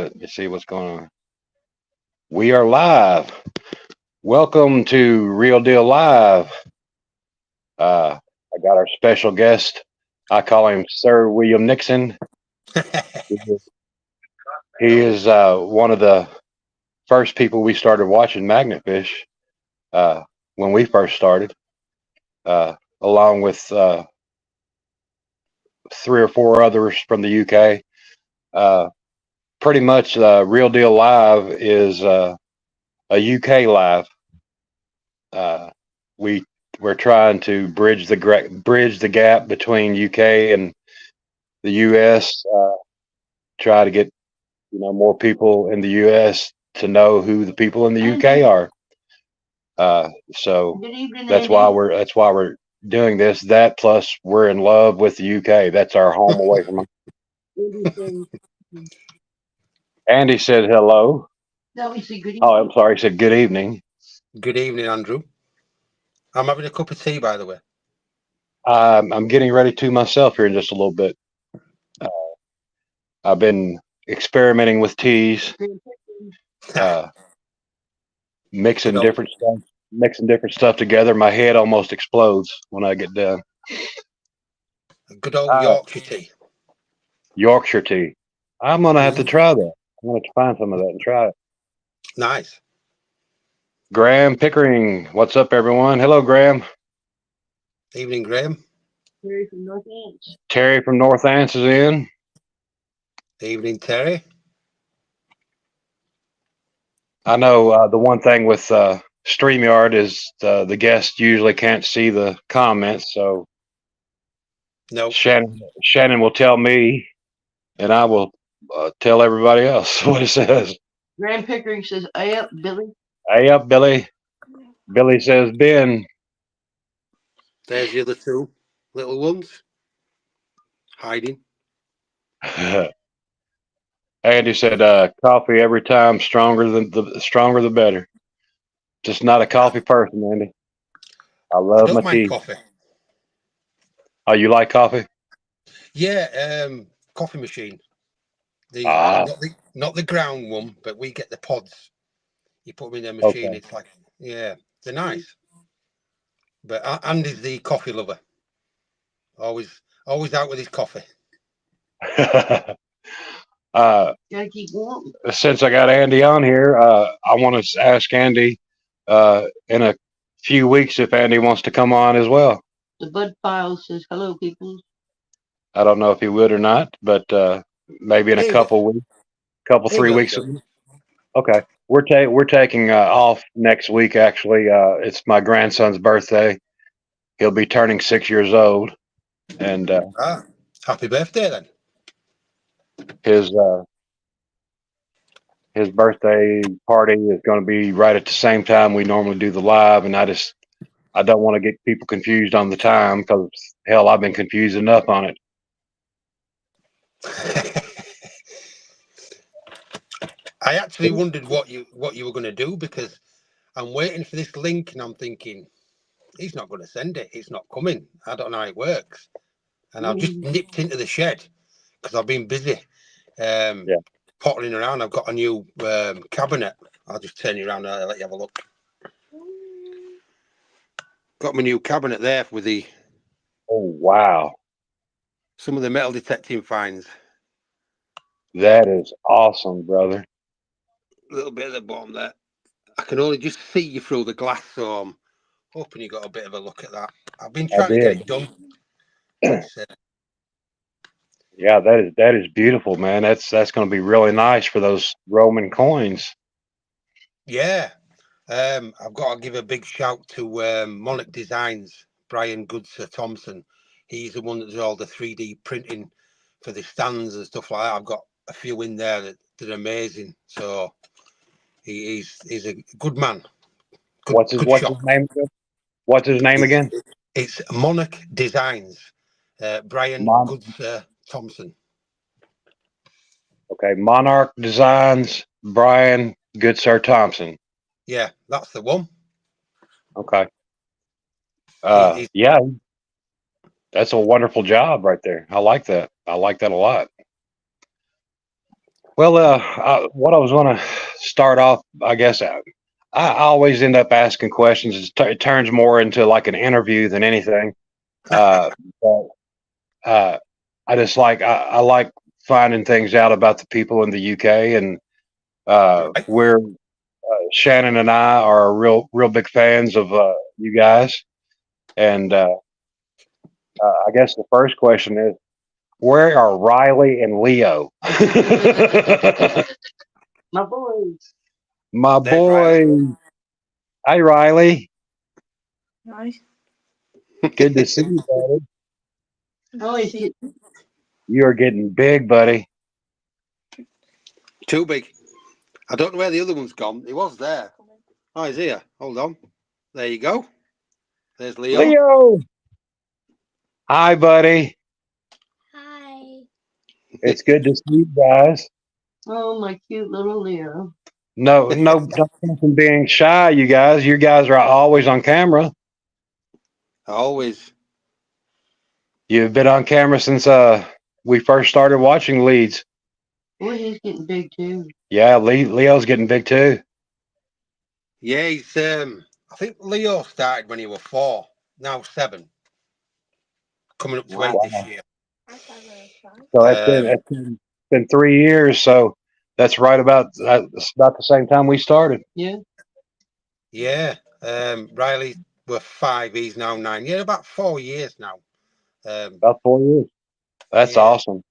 Let's see what's going on. We are live. Welcome to Real Deal Live. I got our special guest. I call him Sir William Nixon. He is one of the first people we started watching magnet fish when we first started, along with three or four others from the UK. Pretty much, Real Deal Live is a UK live. We we're trying to bridge the gap between UK and the US. Try to get more people in the US to know who the people in the UK are. So that's why we're doing this. That plus we're in love with the UK. That's our home away from home. Andy said hello. No, he said good evening. Oh, I'm sorry. He said good evening. Good evening, Andrew. I'm having a cup of tea, by the way. I'm getting ready to myself here in just a little bit. I've been experimenting with teas, mixing different stuff together. My head almost explodes when I get done. Good old Yorkshire tea. Yorkshire tea. I'm gonna have to try that. I'm gonna find some of that and try it. Nice. Graham Pickering, what's up, everyone? Hello, Graham. Evening, Graham. Terry from North Ants. Terry from North Ants is in. Evening, Terry. I know the one thing with StreamYard is the guests usually can't see the comments, so no. Shannon will tell me, and I will tell everybody else what it says. Graham Pickering says, "Hey up, Billy." Hey up, Billy. Billy says, Ben. There's the other two little ones hiding. Andy said, "Coffee every time stronger the better." Just not a coffee person, Andy. I love I don't my tea. coffee. Oh, you like coffee? Yeah, coffee machine. Not the ground one, but we get the pods. You put them in their machine. Okay. It's like, yeah, they're nice. But Andy's the coffee lover. Always out with his coffee. Gotta keep warm. Since I got Andy on here, I want to ask Andy in a few weeks if Andy wants to come on as well. The Bud File says, "Hello, people." I don't know if he would or not, but maybe in a couple 3 weeks. Okay, we're taking off next week. Actually, it's my grandson's birthday. He'll be turning 6 years old, and happy birthday then. His birthday party is going to be right at the same time we normally do the live, and I don't want to get people confused on the time because hell, I've been confused enough on it. I actually wondered what you were going to do because I'm waiting for this link and I'm thinking he's not going to send it. It's not coming. I don't know how it works. And I've just nipped into the shed because I've been busy pottering around. I've got a new cabinet. I'll just turn you around and I'll let you have a look. Got my new cabinet there with the... Oh, wow. Some of the metal detecting finds. That is awesome, brother. A little bit at the bottom there. I can only just see you through the glass, so I'm hoping you got a bit of a look at that. I've been trying to get it done. Yeah, that is beautiful, man. That's going to be really nice for those Roman coins. Yeah. I've got to give a big shout to Monarch Designs, Brian Goodser Thompson. He's the one that does all the 3D printing for the stands and stuff like that. I've got a few in there that are amazing. So he's a good man. What's his name again? What's his name again? It's Monarch Designs, Brian Goodser Thompson. Okay, Monarch Designs, Brian Goodser Thompson. Yeah, that's the one. Okay. Yeah, that's a wonderful job right there. I like that. I like that a lot. Well, what I was going to start off, I guess, I always end up asking questions. It turns more into like an interview than anything. But I just I like finding things out about the people in the UK, and Right. we're Shannon and I are real big fans of you guys. And I guess the first question is, where are Riley and Leo? My boys. My There's Riley. boy. Hi, Riley. Nice. Good to see you, buddy. Oh, he's getting You are getting big, buddy. Too big. I don't know where the other one's gone. He was there. Oh, he's here. Hold on. There you go. There's Leo. Leo. Hi, buddy. Hi. It's good to see you guys. oh my cute little Leo. No, don't come from being shy, you guys. You guys are always on camera. Always. You've been on camera since we first started watching Leeds. Boy, he's getting big too. Yeah, Leo's getting big too. Yeah, he's I think Leo started when he was 4, now 7. Coming up to Wow. 8 this year. So it's been 3 years. So that's right about the same time we started. Yeah. Yeah. Riley was 5, he's now 9. Yeah, about 4 years now. About 4 years. That's Yeah. awesome.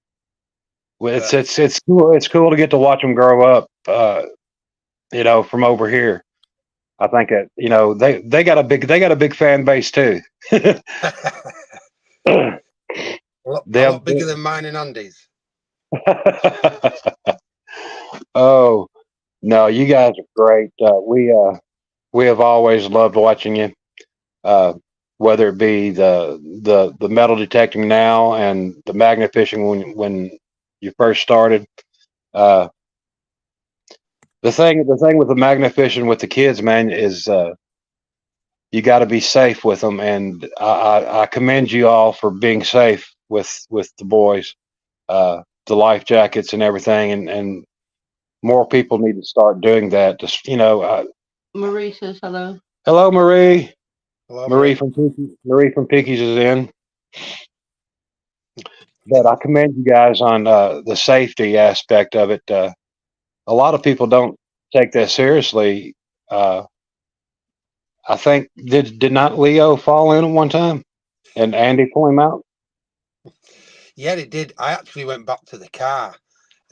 Well, it's cool. It's cool to get to watch them grow up. From over here. I think that they got a big fan base too. a lot bigger than mine and Andy's. Oh no, you guys are great. We have always loved watching you. Whether it be the metal detecting now and the magnet fishing when you first started. The thing with the magnet fishing with the kids, man, is you got to be safe with them, and I commend you all for being safe with the boys, the life jackets and everything, and more people need to start doing that. Just Marie says hello. hello, Marie. Hello, Marie from Pickies is in. But I commend you guys on the safety aspect of it. A lot of people don't take that seriously. I think did not Leo fall in at one time, and Andy pull him out? Yeah, it did. I actually went back to the car.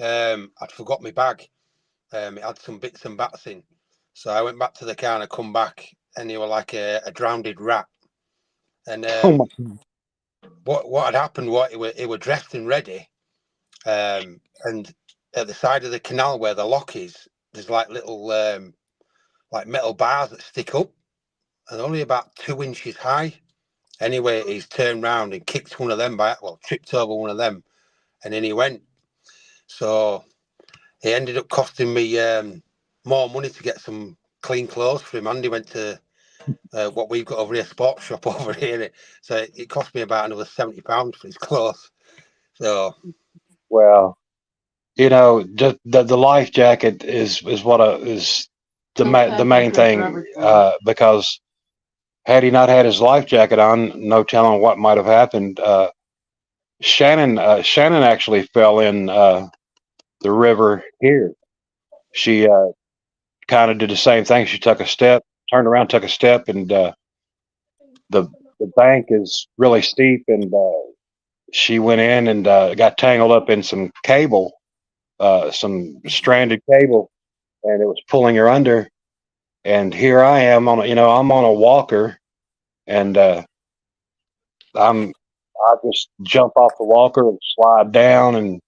I'd forgot my bag. It had some bits and bats in, so I went back to the car and I come back, and he was like a drowned rat. And Oh my God. what had happened? He were dressed and ready, and at the side of the canal where the lock is, there's like little like metal bars that stick up, and only about 2 inches high. Anyway, he's turned round and kicked one of them tripped over one of them, and then he went. So it ended up costing me more money to get some clean clothes for him. Andy went to what we've got over here, sports shop over here. So it cost me about another £70 for his clothes. So, well, just the life jacket is what is the main thing, because had he not had his life jacket on, no telling what might have happened. Shannon actually fell in the river here. She kind of did the same thing. She took a step, turned around, took a step, and the bank is really steep, and she went in and got tangled up in some cable, some stranded cable, and it was pulling her under. And here I am I'm on a walker, and I just jump off the walker and slide down and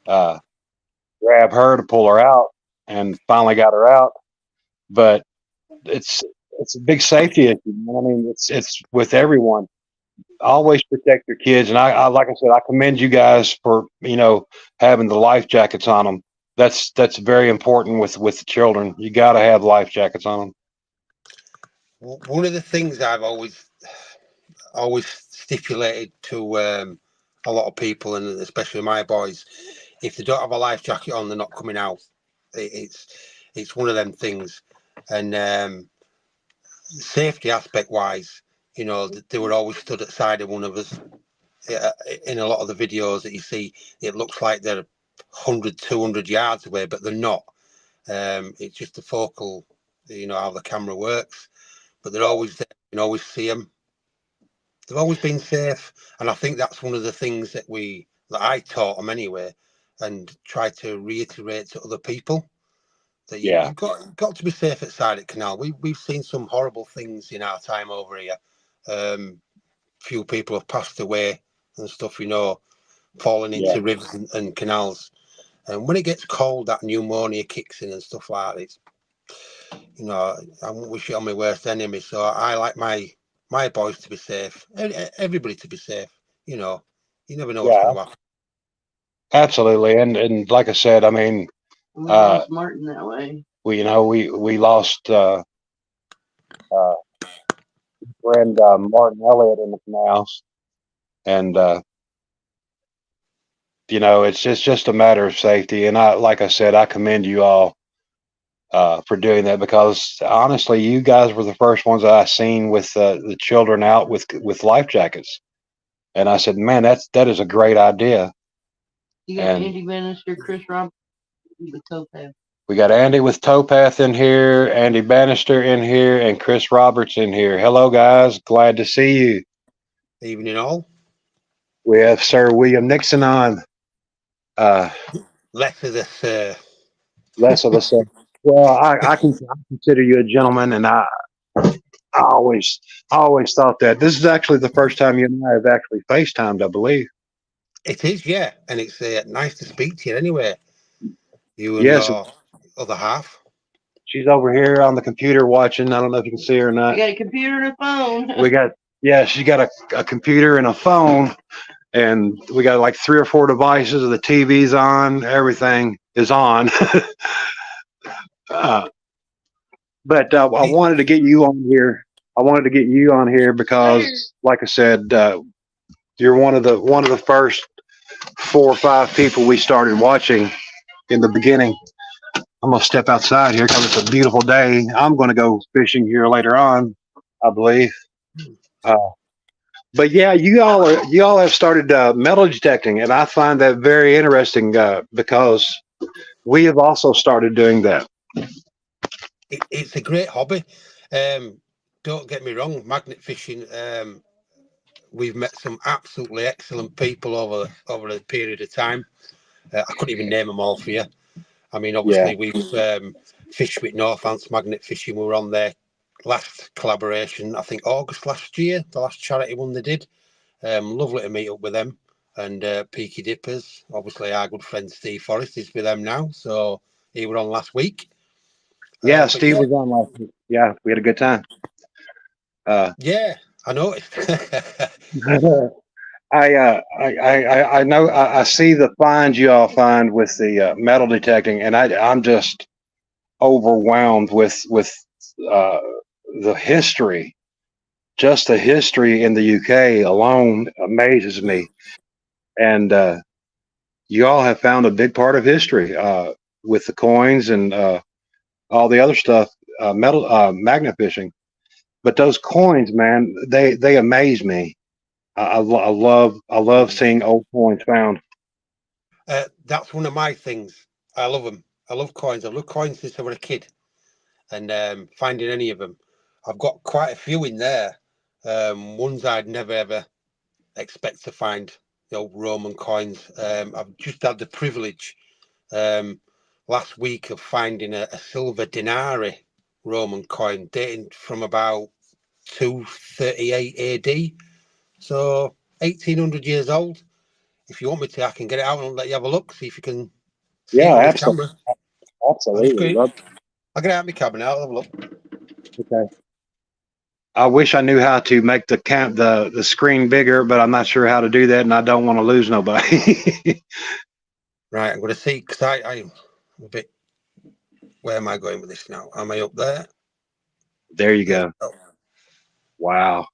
grab her to pull her out, and finally got her out. But it's a big safety issue. I mean, it's with everyone. Always protect your kids, and I like I said, I commend you guys for having the life jackets on them. That's very important with the children. You got to have life jackets on them. one of the things I've always stipulated to a lot of people, and especially my boys, if they don't have a life jacket on, they're not coming out. It's one of them things. And safety aspect wise, you know, they were always stood at the side of one of us. In a lot of the videos that you see, it looks like they're 100, 200 yards away, but they're not. It's just the focal, you know, how the camera works. But they're always there. You can always see them. They've always been safe, and I think that's one of the things that I taught them anyway, and try to reiterate to other people that you've got to be safe outside the canal. We've seen some horrible things in our time over here. Few people have passed away and stuff, you know, falling into rivers and canals. And when it gets cold, that pneumonia kicks in and stuff like that. It's, you know, I won't wish it on my worst enemy. So I like my boys to be safe, everybody to be safe. You know, you never know what's going to happen. Absolutely, and like I said, I mean, we lost Martin that way. We lost friend Martin Elliott in the canals, and you know, it's just a matter of safety. And like I said, I commend you all for doing that, because honestly, you guys were the first ones that I seen with the children out with life jackets, and I said, man, that is a great idea. You got Andy Bannister, Chris Roberts with Towpath. We got Andy with Towpath in here, Andy Bannister in here, and Chris Roberts in here. Hello, guys. Glad to see you. Evening all. We have Sir William Nixon on. Less of this. Less of a sir. Well, I consider you a gentleman, and I always thought that. This is actually the first time you and I have actually FaceTimed, I believe. It is, yeah, and it's nice to speak to you anyway. You and your other half. She's over here on the computer watching. I don't know if you can see her or not. You got a computer and a phone. She's got a computer and a phone, and we got like 3 or 4 devices. The TV's on. Everything is on. But I wanted to get you on here. Because, like I said, you're one of the first 4 or 5 people we started watching in the beginning. I'm gonna step outside here because it's a beautiful day. I'm gonna go fishing here later on, I believe. But yeah, you all have started metal detecting, and I find that very interesting because we have also started doing that. It's a great hobby. Don't get me wrong, magnet fishing. We've met some absolutely excellent people over a period of time. I couldn't even name them all for you. I mean, obviously, we've fished with Northants Magnet Fishing. We were on their last collaboration, I think August last year, the last charity one they did. Lovely to meet up with them. And Peaky Dippers, obviously, our good friend Steve Forrest is with them now. So he were on last week. Yeah, Steve was on last week. Yeah, we had a good time. Yeah, I noticed. I know. I see the finds you all find with the metal detecting, and I'm just overwhelmed with the history. Just the history in the UK alone amazes me, and you all have found a big part of history with the coins and all the other stuff, magnet fishing. But those coins, man, they amaze me. I love seeing old coins found. That's one of my things. I love them. I love coins. I love coins since I was a kid, and finding any of them. I've got quite a few in there. Ones I'd never ever expect to find. The old Roman coins. I've just had the privilege last week of finding a silver denari Roman coin dating from about 238 AD. So 1800 years old. If you want me to, I can get it out and let you have a look, see if you can see it on this camera. Absolutely. I'll get it out of my cabinet. I'll have a look. Okay. I wish I knew how to make the screen bigger, but I'm not sure how to do that, and I don't want to lose nobody. Right, I'm going to see, because I'm a bit... Where am I going with this now? Am I up there? There you go. Wow.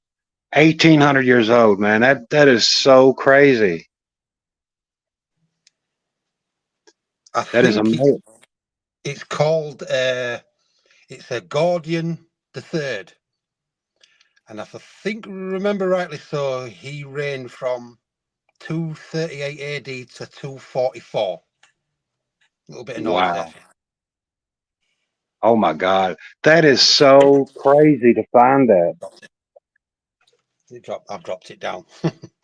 1,800 years old, man. That is so crazy. I That is think amazing. it's called it's a Gordian the Third, and if I think remember rightly, so he reigned from 238 AD to 244. A little bit of knowledge there. Wow. Oh my God. That is so crazy to find that. I've dropped it down.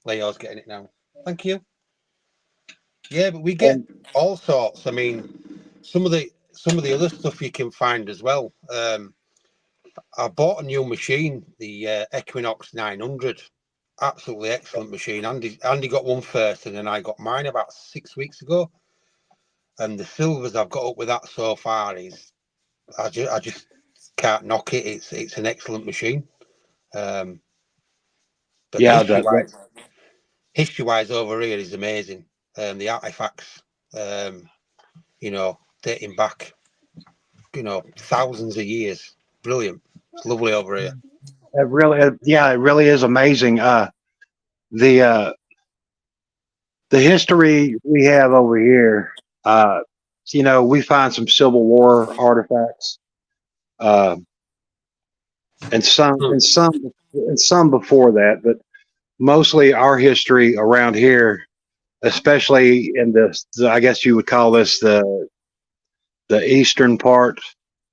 Leo's getting it now. Thank you. Yeah, but we get And all sorts. I mean, some of the other stuff you can find as well. I bought a new machine, the Equinox 900. Absolutely excellent machine. Andy got one first, and then I got mine about 6 weeks ago. And the silvers I've got up with that so far is, I just can't knock it. It's an excellent machine. But yeah, history wise over here is amazing. The artifacts, you know, dating back, you know, thousands of years. Brilliant. It's lovely over here. it really is amazing. The the history we have over here. You know, we find some Civil War artifacts, uh, and some before that, but mostly our history around here, especially in I guess you would call this the eastern part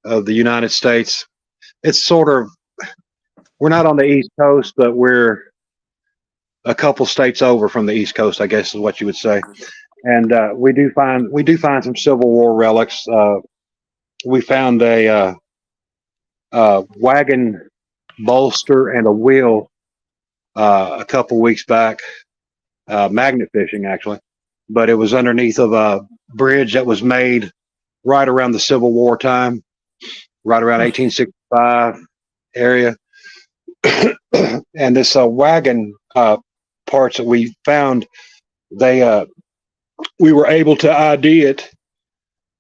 of the United States. It's sort of, we're not on the East Coast, but we're a couple states over from the East Coast, I guess is what you would say. And we do find some Civil War relics. We found a wagon bolster and a wheel a couple weeks back, magnet fishing actually, but it was underneath of a bridge that was made right around the Civil War time, right around 1865 area. And this wagon parts that we found, we were able to ID it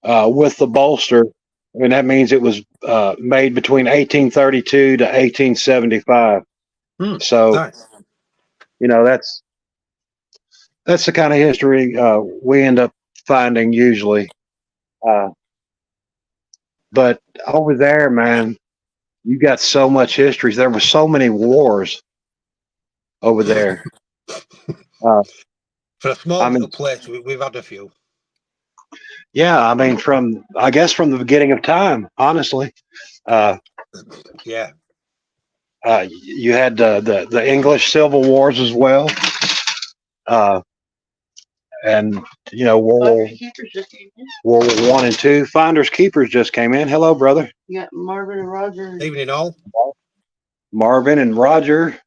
with the bolster, and that means it was made between 1832 to 1875. So Nice. you know, that's the kind of history we end up finding usually. But over there, man, you got so much history. There were so many wars over there. For a small little place, we've had a few. Yeah, I mean, I guess from the beginning of time, honestly. Yeah. You had the English Civil Wars as well, and you know World War One and Two. Finders Keepers just came in. Hello, brother. You got Marvin and Roger. Evening all. Marvin and Roger.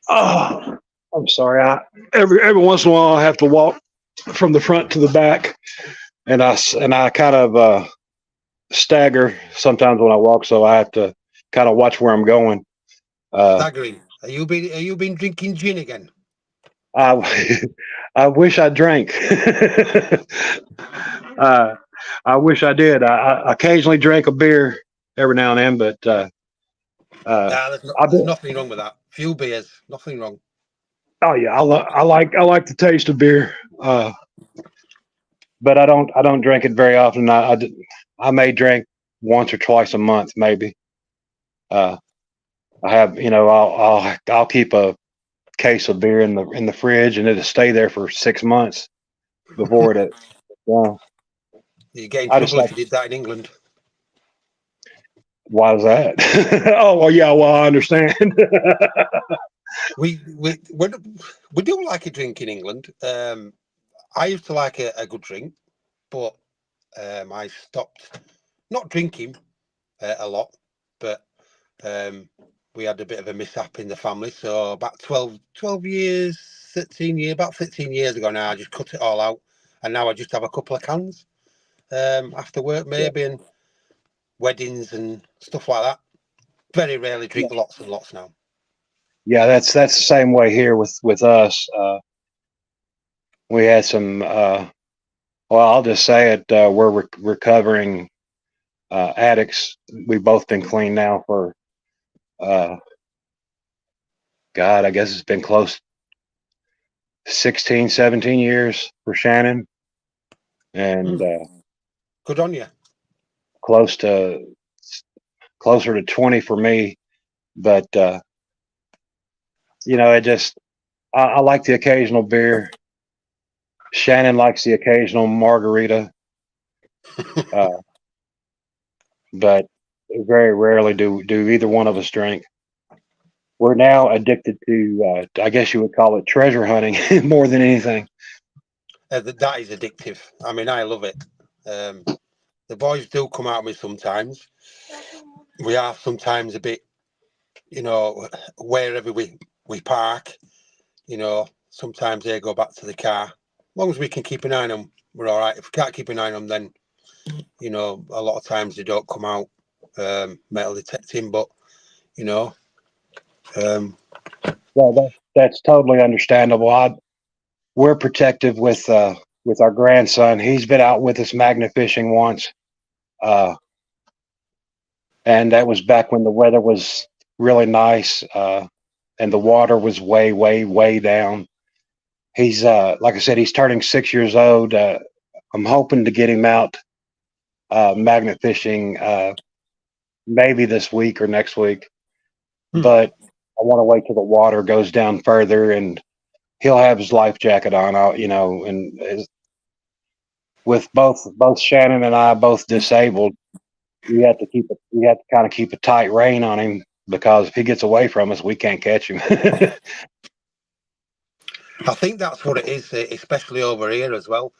Oh, I'm sorry. Every once in a while I have to walk from the front to the back, and I kind of stagger sometimes when I walk, so I have to kind of watch where I'm going. Staggering. Are you been drinking gin again? I wish I drank. I wish I did. I occasionally drink a beer every now and then, but there's nothing wrong with that. Few beers, nothing wrong. Oh yeah, I like the taste of beer, but I don't drink it very often. I may drink once or twice a month, maybe. I have, you know, I'll keep a case of beer in the fridge, and it'll stay there for 6 months before it. You get in trouble if you did that in England. Why is that? Oh well, yeah. Well, I understand. we do like a drink in England. I used to like a good drink, but I stopped not drinking a lot. But we had a bit of a mishap in the family. So about 12 years, 13 years, about 15 years ago now, I just cut it all out. And now I just have a couple of cans after work, maybe, and weddings and stuff like that. Very rarely drink lots and lots now. Yeah, that's the same way here with us. We had some. Well, I'll just say it. We're recovering addicts. We've both been clean now for. God, I guess it's been close 16, 17 years for Shannon. and good on you. Closer to 20 for me. But you know, I like the occasional beer. Shannon likes the occasional margarita, but very rarely do either one of us drink. We're now addicted to, I guess you would call it treasure hunting more than anything. That is addictive. I mean, I love it. The boys do come out with sometimes. We are sometimes a bit, you know, wherever we park, you know, sometimes they go back to the car. As long as we can keep an eye on them, we're all right. If we can't keep an eye on them, then, you know, a lot of times they don't come out metal detecting, but, you know. Well, that's totally understandable. We're protective with our grandson. He's been out with us magnet fishing once. And that was back when the weather was really nice, and the water was way, way, way down. He's like I said, he's turning 6 years old. I'm hoping to get him out magnet fishing maybe this week or next week. But I want to wait till the water goes down further, and he'll have his life jacket on. You know, and with both Shannon and I both disabled, we have to kind of keep a tight rein on him, because if he gets away from us, we can't catch him. I think that's what it is, especially over here as well.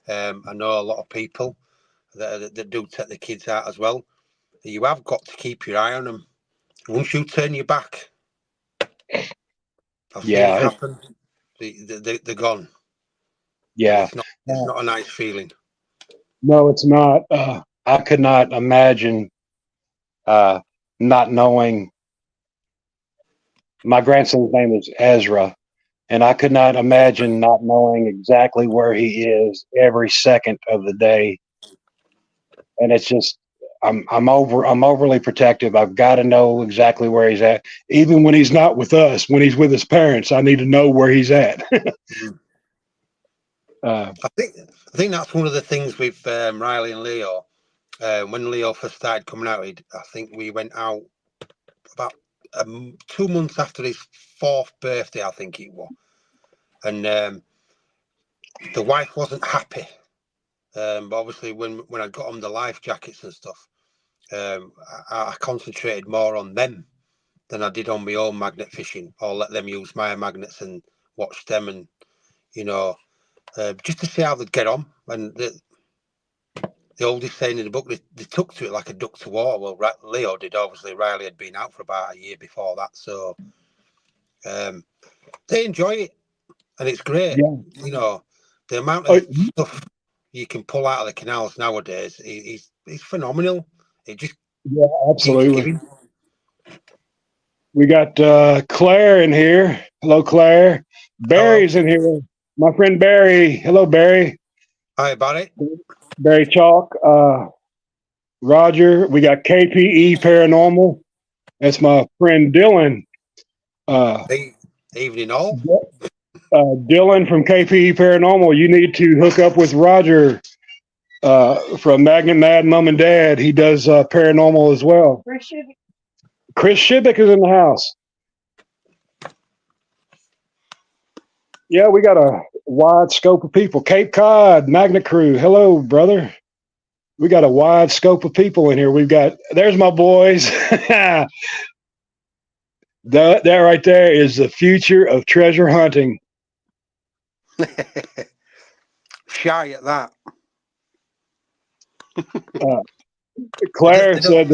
I know a lot of people that do take the kids out as well. You have got to keep your eye on them. Once you turn your back, I've seen it happen. They're gone. Yeah, it's not a nice feeling. No, it's not. I could not imagine not knowing. My grandson's name is Ezra, and I could not imagine not knowing exactly where he is every second of the day. And it's just, I'm overly protective. I've got to know exactly where he's at, even when he's not with us. When he's with his parents, I need to know where he's at. I think that's one of the things with Riley and Leo. When Leo first started coming out, I think we went out about 2 months after his 4th birthday, I think it was. And the wife wasn't happy. But obviously, when I got on the life jackets and stuff, I concentrated more on them than I did on my own magnet fishing, or let them use my magnets and watch them, and, you know, just to see how they'd get on. And the oldest saying in the book, they took to it like a duck to water. Well, Leo did. Obviously, Riley had been out for about a year before that, so they enjoy it, and it's great. Yeah. You know, the amount of stuff you can pull out of the canals nowadays is phenomenal. It just absolutely. We got Claire in here. Hello, Claire. Barry's in here. My friend Barry. Hello, Barry. Hi, Barry. Barry Chalk. Roger. We got KPE Paranormal. That's my friend Dylan. Evening all. Dylan from KPE Paranormal. You need to hook up with Roger from Magnet Mad Mom and Dad. He does paranormal as well. Chris Shibbick is in the house. Yeah, we got a wide scope of people. Cape Cod, Magnet Crew. Hello, brother. We got a wide scope of people in here. There's my boys. That right there is the future of treasure hunting. Shy at that. Claire said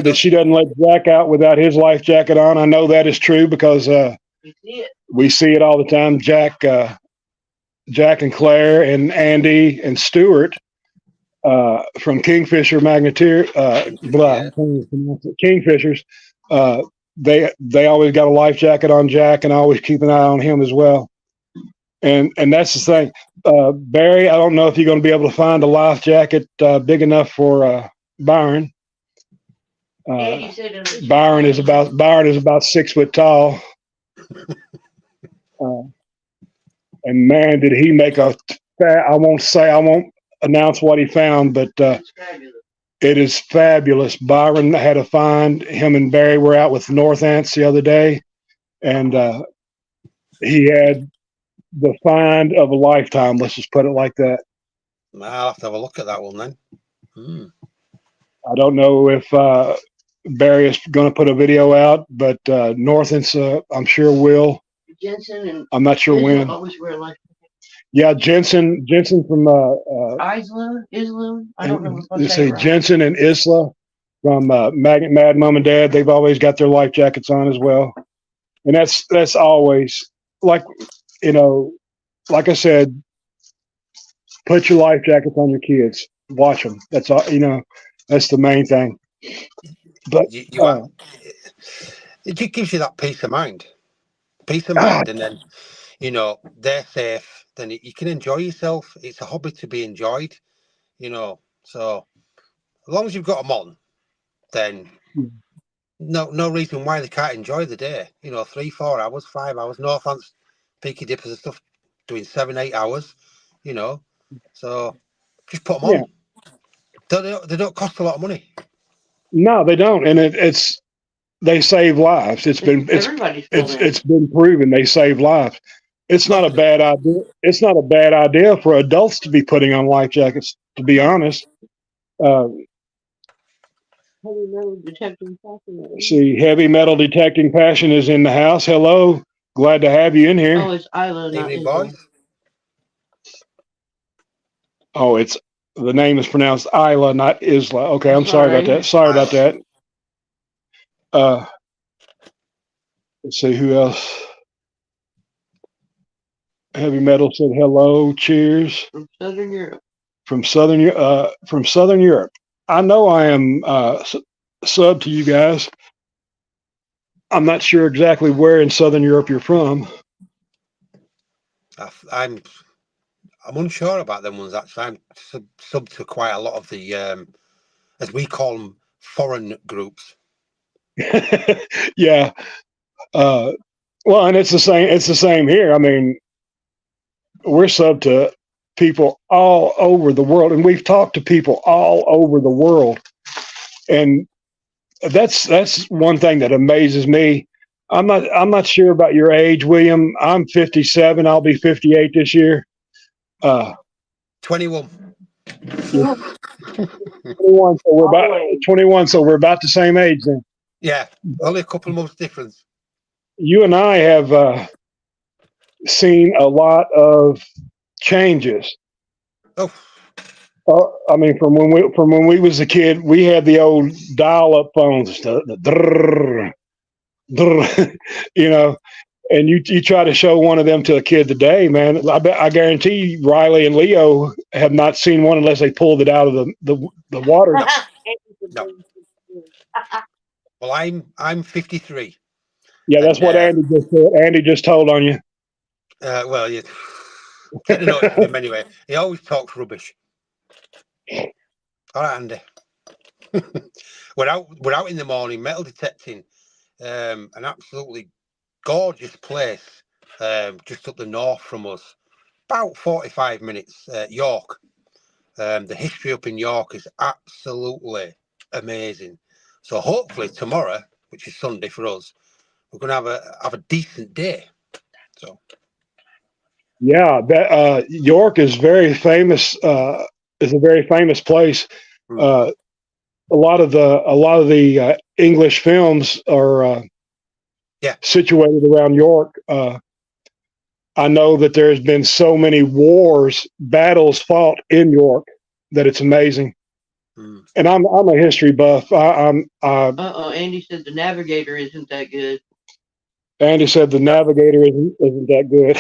that she doesn't let Jack out without his life jacket on. I know that is true, because we see it all the time. Jack and Claire and Andy and Stuart from Kingfisher Magneteer, Kingfishers. They always got a life jacket on Jack, and I always keep an eye on him as well. And that's the thing. Barry, I don't know if you're going to be able to find a life jacket big enough for Byron. Byron is about 6 foot tall. And man, did he make a I won't announce what he found, but It's fabulous. it is fabulous. Byron had a find. Him and Barry were out with North Ants the other day, and he had the find of a lifetime. Let's just put it like that. I'll have to have a look at that one then. Hmm. I don't know if Barry is going to put a video out, but North Ants, I'm sure will. Jensen and I'm not sure Isla when. always wear life. Yeah, Jensen from Isla. I don't know if I let's say see, it right. Jensen and Isla from Mad Mom and Dad. They've always got their life jackets on as well, and that's always like, you know, like I said, put your life jackets on your kids. Watch them. That's all. You know, that's the main thing. But It just gives you that peace of mind. And then, you know, they're safe. Then you can enjoy yourself. It's a hobby to be enjoyed, you know. So as long as you've got them on, then no reason why they can't enjoy the day. You know, 3, 4 hours, 5 hours. No offense, peaky dippers and stuff doing 7, 8 hours. You know, so just put them on. They don't cost a lot of money. no, they don't, and they save lives. It's been proven they save lives. It's not a bad idea. It's not a bad idea for adults to be putting on life jackets, to be honest. Heavy metal detecting passion. See, heavy metal detecting passion is in the house. Hello, glad to have you in here. Oh, it's Isla, not Evening, Isla. boys. Oh, it's the name is pronounced Isla, not Isla. Okay, I'm sorry about that. Sorry about that. Let's see who else. Heavy metal said hello, cheers. From Southern Europe. From Southern Europe. I know I am sub to you guys. I'm not sure exactly where in Southern Europe you're from. I'm unsure about them ones actually. I'm sub to quite a lot of the as we call them, foreign groups. Yeah. Well, and it's the same. It's the same here. I mean, we're sub to people all over the world, and we've talked to people all over the world, and that's one thing that amazes me. I'm not sure about your age, William. I'm 57. I'll be 58 this year. 21. 21. So we're about 21. So we're about the same age then. Yeah, only a couple of months difference. You and I have seen a lot of changes. Oh, I mean, from when we was a kid, we had the old dial-up phones, the drrr, drrr, you know, and you try to show one of them to a kid today, man. I guarantee Riley and Leo have not seen one unless they pulled it out of the water. no. Well, I'm 53. Yeah, that's what Andy just said. Andy just told on you. Well, you get to know him anyway. He always talks rubbish. All right, Andy. we're out in the morning, metal detecting an absolutely gorgeous place just up the north from us, about 45 minutes. York. The history up in York is absolutely amazing. So hopefully tomorrow, which is Sunday for us, we're going to have a decent day. So yeah, that York is very famous. Is a very famous place. A lot of the English films are situated around York. I know that there's been so many battles fought in York that it's amazing. And I'm a history buff. Andy said the Navigator isn't that good. Andy said the Navigator isn't that good.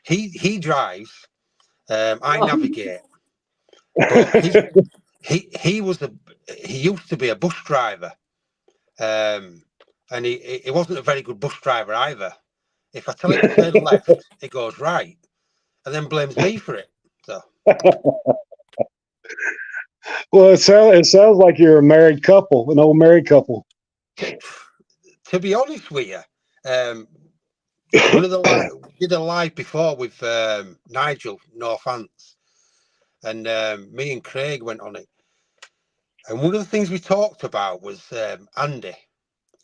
he drives. I navigate. But he used to be a bus driver, and he wasn't a very good bus driver either. If I tell him to turn left, he goes right, and then blames me for it. So. Well, it sounds like you're a married couple, an old married couple. To be honest with you, One of the we did a live before with Nigel, no offence, and me and Craig went on it. And one of the things we talked about was Andy.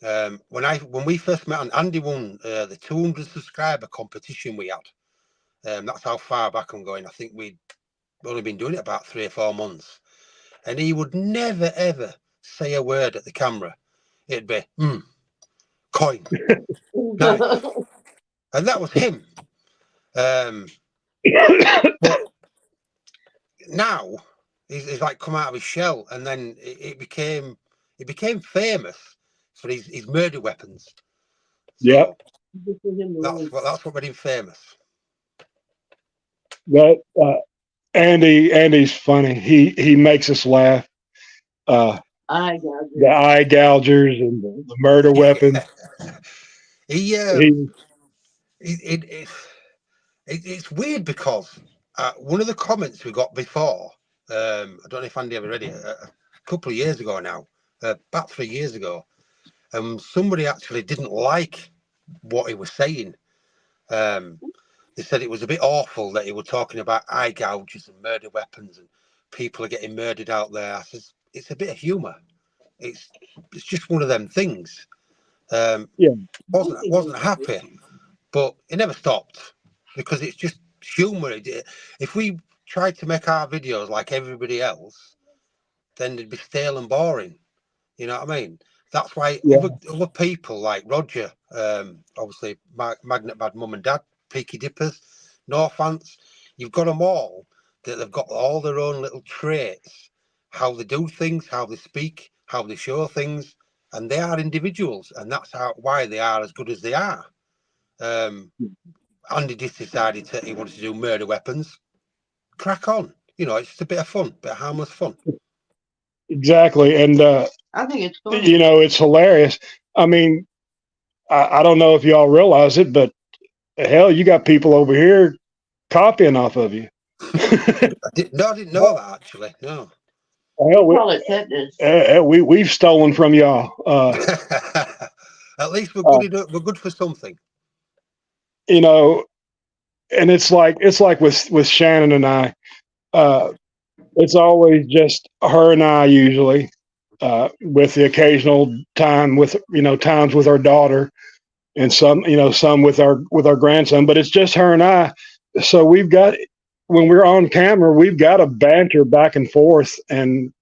When we first met, Andy won the 200 subscriber competition we had. That's how far back I'm going. I think we'd only been doing it about 3 or 4 months. And he would never, ever say a word at the camera. It'd be, coin, knife. And that was him. But now he's like come out of his shell, and then it became famous for his murder weapons. So yeah, that's what made him famous. that Andy's funny. He makes us laugh. The eye gougers and the murder weapons. It's weird because one of the comments we got before, I don't know if Andy ever read it, a couple of years ago now, about 3 years ago, somebody actually didn't like what he was saying. They said it was a bit awful that he was talking about eye gouges and murder weapons and people are getting murdered out there. I says, it's a bit of humour. It's just one of them things. Wasn't happy, but it never stopped because it's just humour. If we tried to make our videos like everybody else, then they'd be stale and boring. You know what I mean? That's why other people like Roger, obviously Magnet Bad Mum and Dad, Peaky Dippers, no offence, you've got them all that they've got all their own little traits, how they do things, how they speak, how they show things, and they are individuals, and that's why they are as good as they are. Andy just decided he wanted to do murder weapons. Crack on, you know, it's just a bit of fun, bit of harmless fun. Exactly, and I think it's fun. you know, it's hilarious. I mean, I don't know if y'all realize it, but hell, you got people over here copying off of you. I didn't know that actually. No. Hell, we've stolen from y'all. At least we're good. We're good for something. You know, and it's like with Shannon and I. It's always just her and I usually, with the occasional time with times with our daughter, and some with our grandson. But it's just her and I. So we've got, when we're on camera, we've got to banter back and forth, and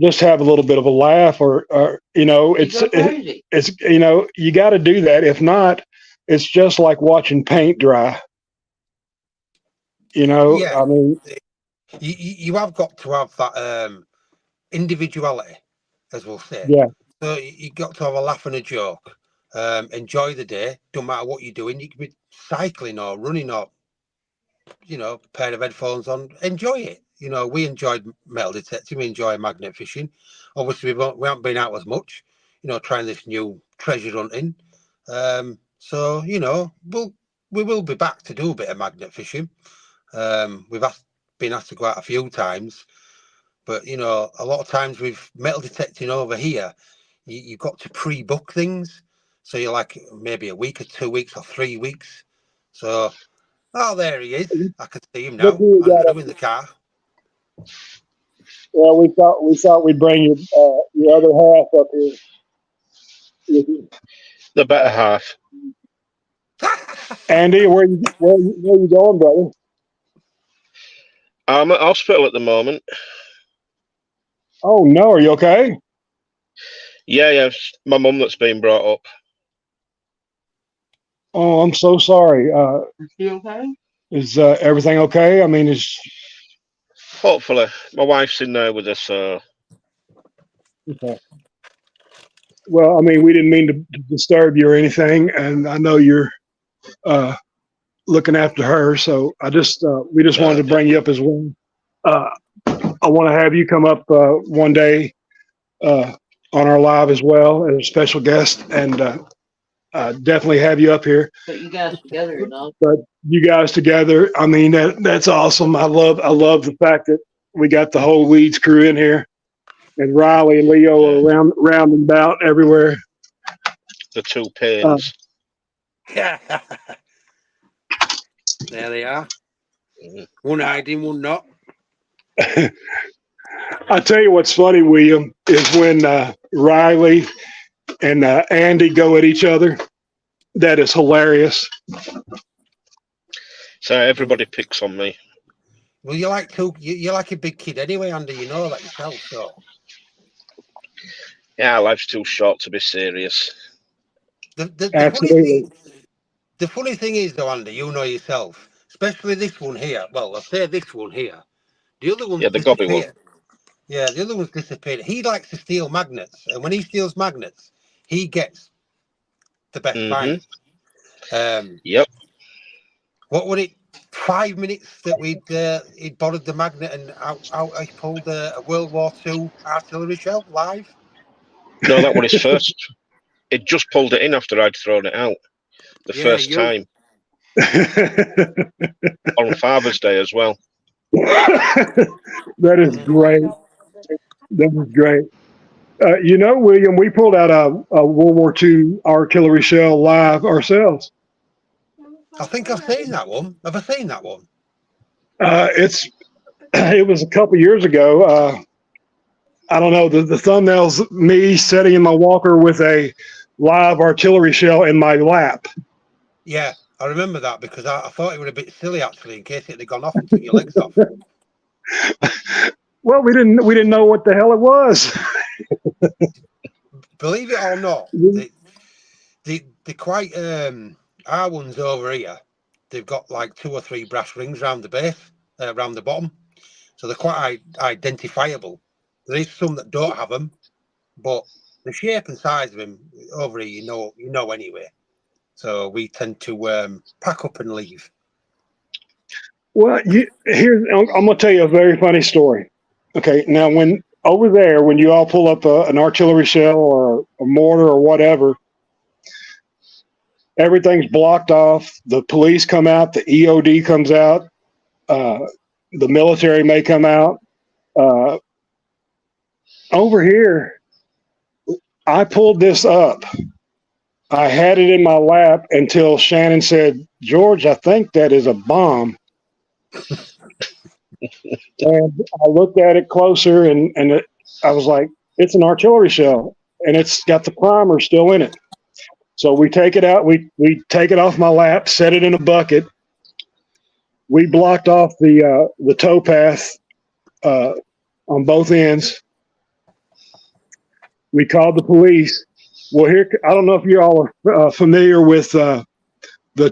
just have a little bit of a laugh, or it's you got to do that. If not, it's just like watching paint dry. I mean, you have got to have that individuality, as we'll say. Yeah. So you got to have a laugh and a joke. Enjoy the day. Don't matter what you're doing. You could be cycling or running or pair of headphones on. Enjoy it. We enjoyed metal detecting. We enjoy magnet fishing. Obviously, we haven't been out as much. Trying this new treasure hunting. So we will be back to do a bit of magnet fishing. We've been asked to go out a few times, but a lot of times with metal detecting over here, you've got to pre-book things. So you're like maybe a week or 2 weeks or 3 weeks. So, there he is. I can see him now. Andrew in the car. Well, we thought we'd bring your other half up here. The better half. Andy, where you going, brother? I'm at hospital at the moment. Oh no, are you okay? Yeah, it's my mum that's been brought up. Oh, I'm so sorry. Is she okay? Is everything okay? I mean, Hopefully, my wife's in there with us. So. Okay. Well, I mean, we didn't mean to disturb you or anything, and I know you're looking after her, so we just wanted to bring you up as well. I want to have you come up one day on our live as well as a special guest, and definitely have you up here. But you guys together, But you guys together, I mean, that's awesome. I love the fact that we got the whole Leeds crew in here, and Riley and Leo are round and about everywhere. The two panes. Yeah. There they are. Mhm. One hiding, one not. I tell you what's funny, William, is when Riley and Andy go at each other. That is hilarious. So everybody picks on me. Well, you're like a big kid anyway, Andy. You know that yourself, so. Yeah, life's too short to be serious. Absolutely. The funny thing is, though, Andy, you know yourself, especially this one here. Well, I'll say this one here. The other one's Yeah, the gobby one. disappeared. Yeah, the other one's disappeared. He likes to steal magnets, and when he steals magnets, he gets the best finds. Yep. What would it? 5 minutes that he'd borrowed the magnet and out he pulled a World War II artillery shell live. No, that was his first. It just pulled it in after I'd thrown it out. The first time. On Father's Day as well. That is great. That was great. You know, William, we pulled out a World War II artillery shell live ourselves. I think I've seen that one. Have I seen that one? It was a couple years ago. I don't know. The thumbnail's me sitting in my walker with a live artillery shell in my lap. Yeah, I remember that because I thought it was a bit silly actually, in case it had gone off and took your legs off. Well, we didn't know what the hell it was. Believe it or not, the quite our ones over here. They've got like 2 or 3 brass rings around the base, around the bottom, so they're quite identifiable. There is some that don't have them, but the shape and size of them over here, you know anyway. So we tend to pack up and leave. Well, I'm going to tell you a very funny story. Okay, now when you all pull up an artillery shell or a mortar or whatever, everything's blocked off. The police come out, the EOD comes out, the military may come out. Over here, I pulled this up. I had it in my lap until Shannon said, "George, I think that is a bomb." And I looked at it closer, and I was like, "It's an artillery shell, and it's got the primer still in it." So we take it out. We take it off my lap, set it in a bucket. We blocked off the towpath on both ends. We called the police. Well, I don't know if you all are familiar with the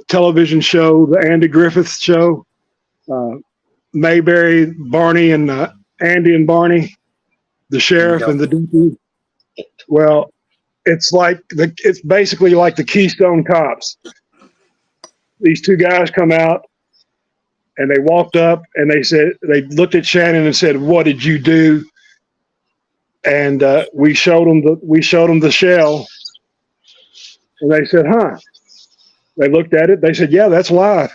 television show, the Andy Griffith Show. Mayberry, Barney, and Andy and Barney, the sheriff and the deputy. Well, it's basically like the Keystone Cops. These 2 guys come out, and they walked up, and they looked at Shannon and said, "What did you do?" And we showed them the shell, and they said, "Huh?" They looked at it. They said, "Yeah, that's live."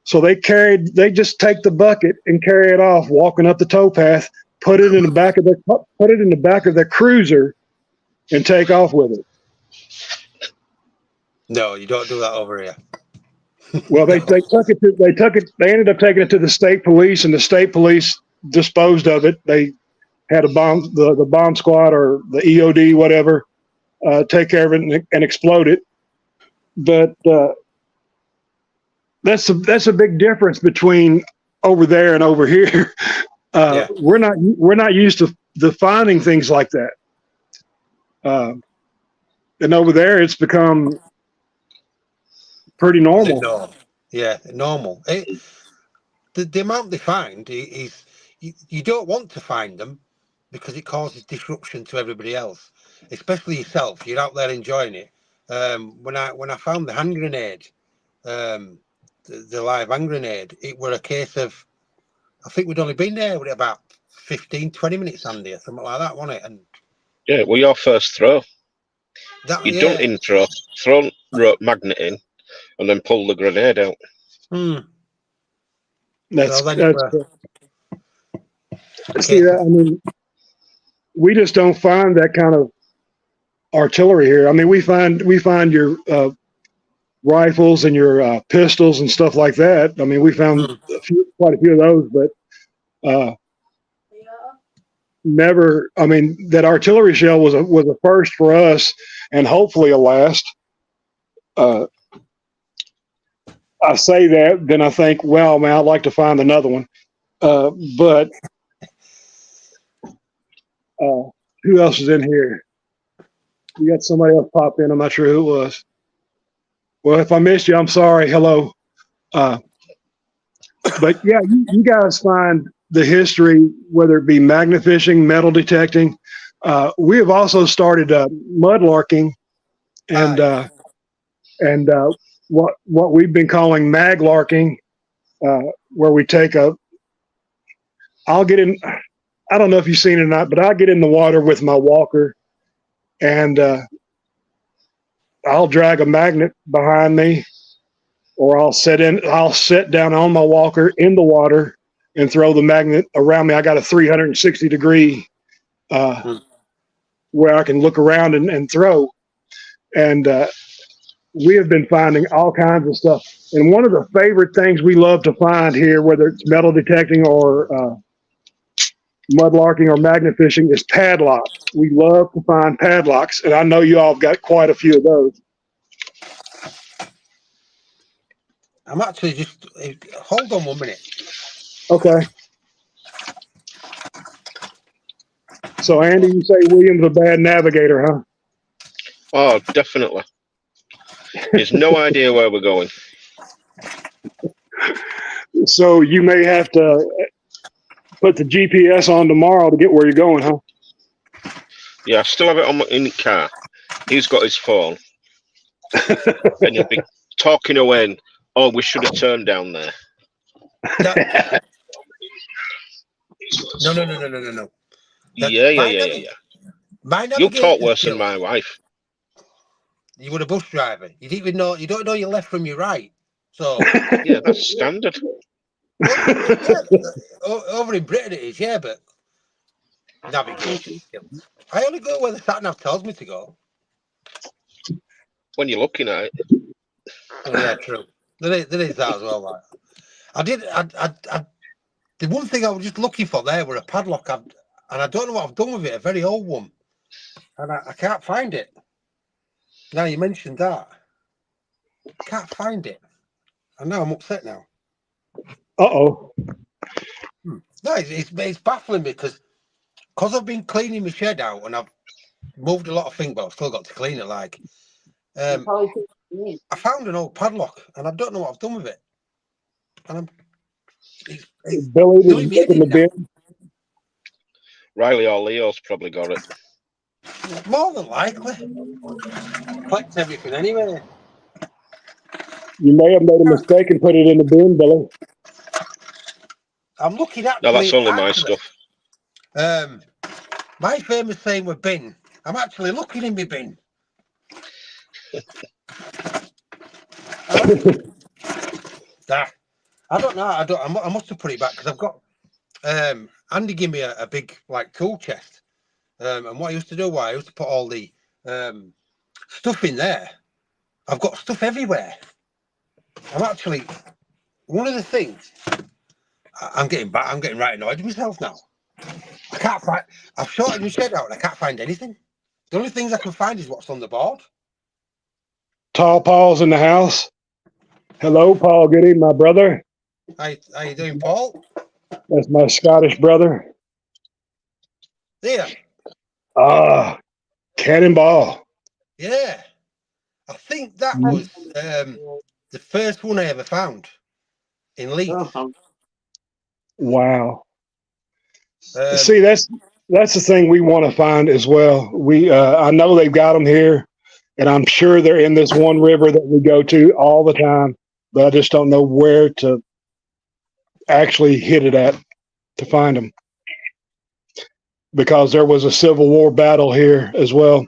So they just take the bucket and carry it off, walking up the towpath, put it in the back of their cruiser, and take off with it. No, you don't do that over here. Well, they ended up taking it to the state police, and the state police disposed of it. They had the bomb squad or the EOD, whatever, take care of it and explode it. But that's a big difference between over there and over here. Yeah. We're not used to finding things like that. And over there, it's become pretty normal. Yeah, normal. The amount they find is you don't want to find them because it causes disruption to everybody else, especially yourself. You're out there enjoying it. When I found the hand grenade, the live hand grenade, it were a case of, I think we'd only been there with about 15, 20 minutes, Andy, or something like that, wasn't it? And yeah, well, your first throw. You don't intro, throw magnet in, and then pull the grenade out. See that? I mean, we just don't find that kind of artillery here. I mean, we find your rifles and your pistols and stuff like that. I mean, we found quite a few of those, but never. I mean, that artillery shell was a first for us, and hopefully a last. I say that, then I think, well, man, I'd like to find another one. But who else is in here? We got somebody else pop in. I'm not sure who it was. Well, if I missed you, I'm sorry. Hello. But yeah, you guys find the history, whether it be magnet fishing, metal detecting. We have also started mudlarking and what we've been calling maglarking, where we take I'll get in. I don't know if you've seen it or not, but I'll get in the water with my walker, and I'll drag a magnet behind me, or I'll sit down on my walker in the water and throw the magnet around me. I got a 360-degree where I can look around and throw. And we have been finding all kinds of stuff. And one of the favorite things we love to find here, whether it's metal detecting or mudlarking or magnet fishing, is padlocks. We love to find padlocks, and I know you all have got quite a few of those. I'm actually just hold on 1 minute. Okay. So, Andy, you say William's a bad navigator, huh? Oh, definitely. There's no idea where we're going. So you may have to put the GPS on tomorrow to get where you're going, huh? Yeah, I still have it in the car. He's got his phone. And he'll be talking away and, oh, we should have turned down there. No. Yeah. You'll talk worse than my wife. You were a bus driver. You don't know your left from your right. So yeah, that's standard. Over in Britain it is, yeah, but navigation skills. I only go where the sat nav tells me to go. When you're looking at it. Oh, yeah, true. There is that as well. Like. The one thing I was just looking for there were a padlock, and I don't know what I've done with it. A very old one, and I can't find it. Now you mentioned that, can't find it, and now I'm upset now. Uh-oh. No, it's baffling because I've been cleaning my shed out and I've moved a lot of things, but I've still got to clean it. Like, I found an old padlock and I don't know what I've done with it. And it's Billy didn't look in the bin. Riley or Leo's probably got it. More than likely. Collect everything anyway. You may have made a mistake and put it in the bin, Billy. I'm looking at. No, that's only my stuff. My famous saying with bin. I'm actually looking in my bin. I don't know. I must have put it back because I've got. Andy gave me a big tool chest, and what I used to do, I used to put all the stuff in there. I've got stuff everywhere. I'm actually one of the things. I'm getting right annoyed with myself now. I can't find. I've sorted my shed out and I can't find anything. The only things I can find is what's on the board. Tall Paul's in the house. Hello, Paul Goody, my brother. How you doing, Paul? That's my Scottish brother. There. Cannonball. Yeah. I think that was the first one I ever found in Leeds. Wow. See, that's the thing we want to find as well. I know they've got them here, and I'm sure they're in this one river that we go to all the time, but I just don't know where to actually hit it at to find them, because there was a Civil War battle here as well.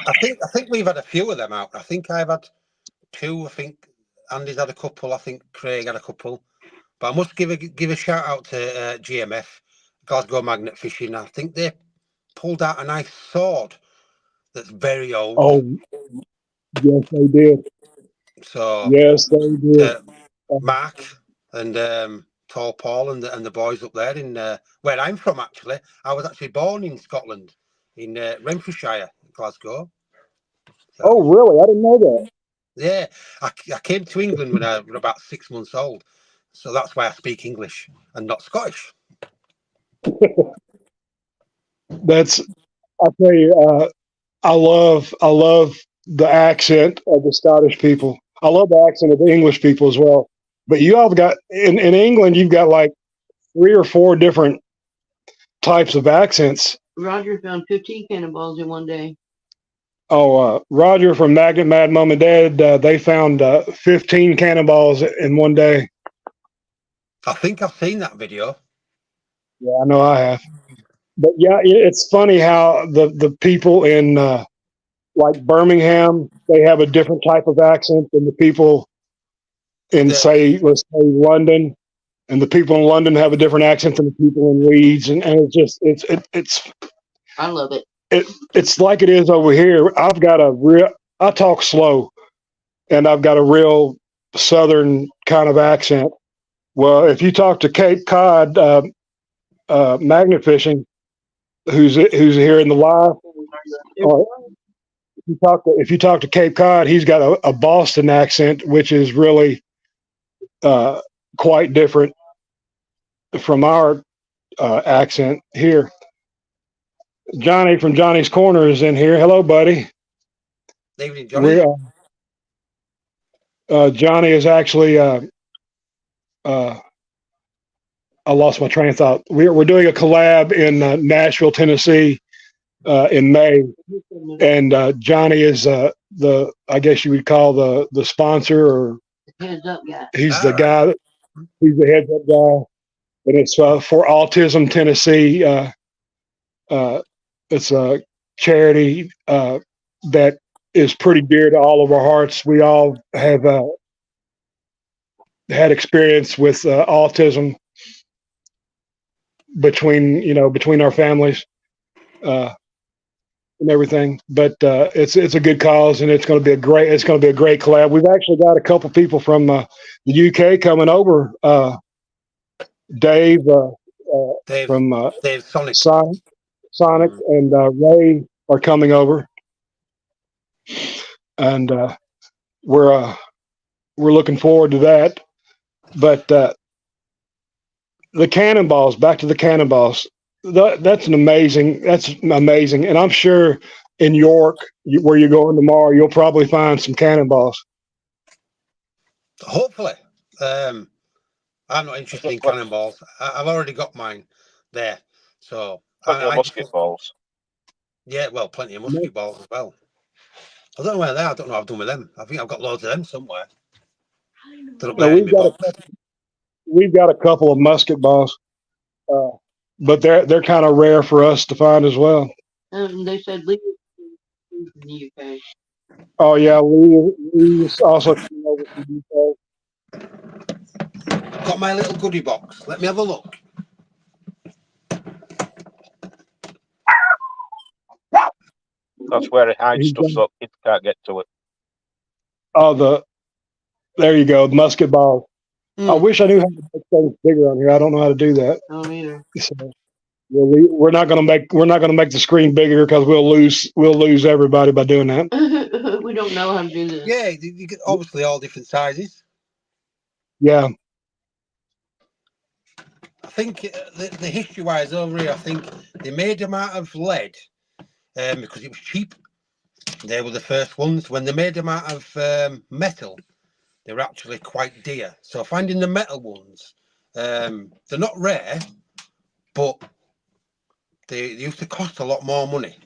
I think we've had a few of them out. I think I've had 2. I think Andy's had a couple. I think Craig had a couple. But I must give a shout out to GMF, Glasgow Magnet Fishing. I think they pulled out a nice sword that's very old. Oh, yes, they did. So Yes, they did. Mark and Tall Paul and the boys up there in where I'm from. Actually, I was actually born in Scotland, in Renfrewshire, Glasgow. So, Oh, really? I didn't know that. yeah, I came to England when I was about 6 months old, so that's why I speak English and not Scottish. That's, I tell you, I love the accent of the Scottish people. I love the accent of the English people as well. But you all got in England, you've got like 3 or 4 different types of accents. Roger found 15 cannonballs in one day. Oh, Roger from Magnet Mad Mom and Dad, they found 15 cannonballs in one day. I think I've seen that video. Yeah, I know I have. But yeah, it's funny how the people in like Birmingham, they have a different type of accent than the people in let's say London, and the people in London have a different accent than the people in Leeds, and it's just it's I love it. It's like it is over here. I talk slow, and I've got a real Southern kind of accent. Well, if you talk to Cape Cod magnet fishing, who's here in the live, if you talk to Cape Cod, he's got a Boston accent, which is really quite different from our accent here. Johnny from Johnny's Corner is in here. Hello, buddy. Evening, Johnny. Johnny is actually. I lost my train of thought. We're doing a collab in Nashville, Tennessee, in May, and Johnny is I guess you would call the sponsor, or Heads up guy. He's the guy. He's the heads up guy, and it's for Autism Tennessee. It's a charity that is pretty dear to all of our hearts. We all have had experience with autism between our families and everything. But it's a good cause, and it's going to be a great collab. We've actually got a couple people from the UK coming over. Dave from Dave Sonic and Ray are coming over, and we're looking forward to that. But the cannonballs, back to the cannonballs. That's amazing, and I'm sure in York, where you're going tomorrow, you'll probably find some cannonballs. Hopefully. I'm not interested in cannonballs. I've already got mine there. So musket balls. Yeah, well, plenty of musket balls as well. I don't know where they are. I don't know what I've done with them. I think I've got loads of them somewhere. We've got a couple of musket balls, but they're kind of rare for us to find as well. They said leave in the UK. Oh yeah, we also came over from the UK. Got my little goodie box. Let me have a look. That's where it hides stuff so kids can't get to it. Oh, there you go, musket ball. I wish I knew how to make things bigger on here. I don't know how to do that. I don't either. So, we're not going to make the screen bigger because we'll lose everybody by doing that. We don't know how to do this. Yeah, you get obviously all different sizes. Yeah. I think the history-wise over here, I think they made them out of lead because it was cheap. They were the first ones. When they made them out of metal, they were actually quite dear. So finding the metal ones, they're not rare, but they used to cost a lot more money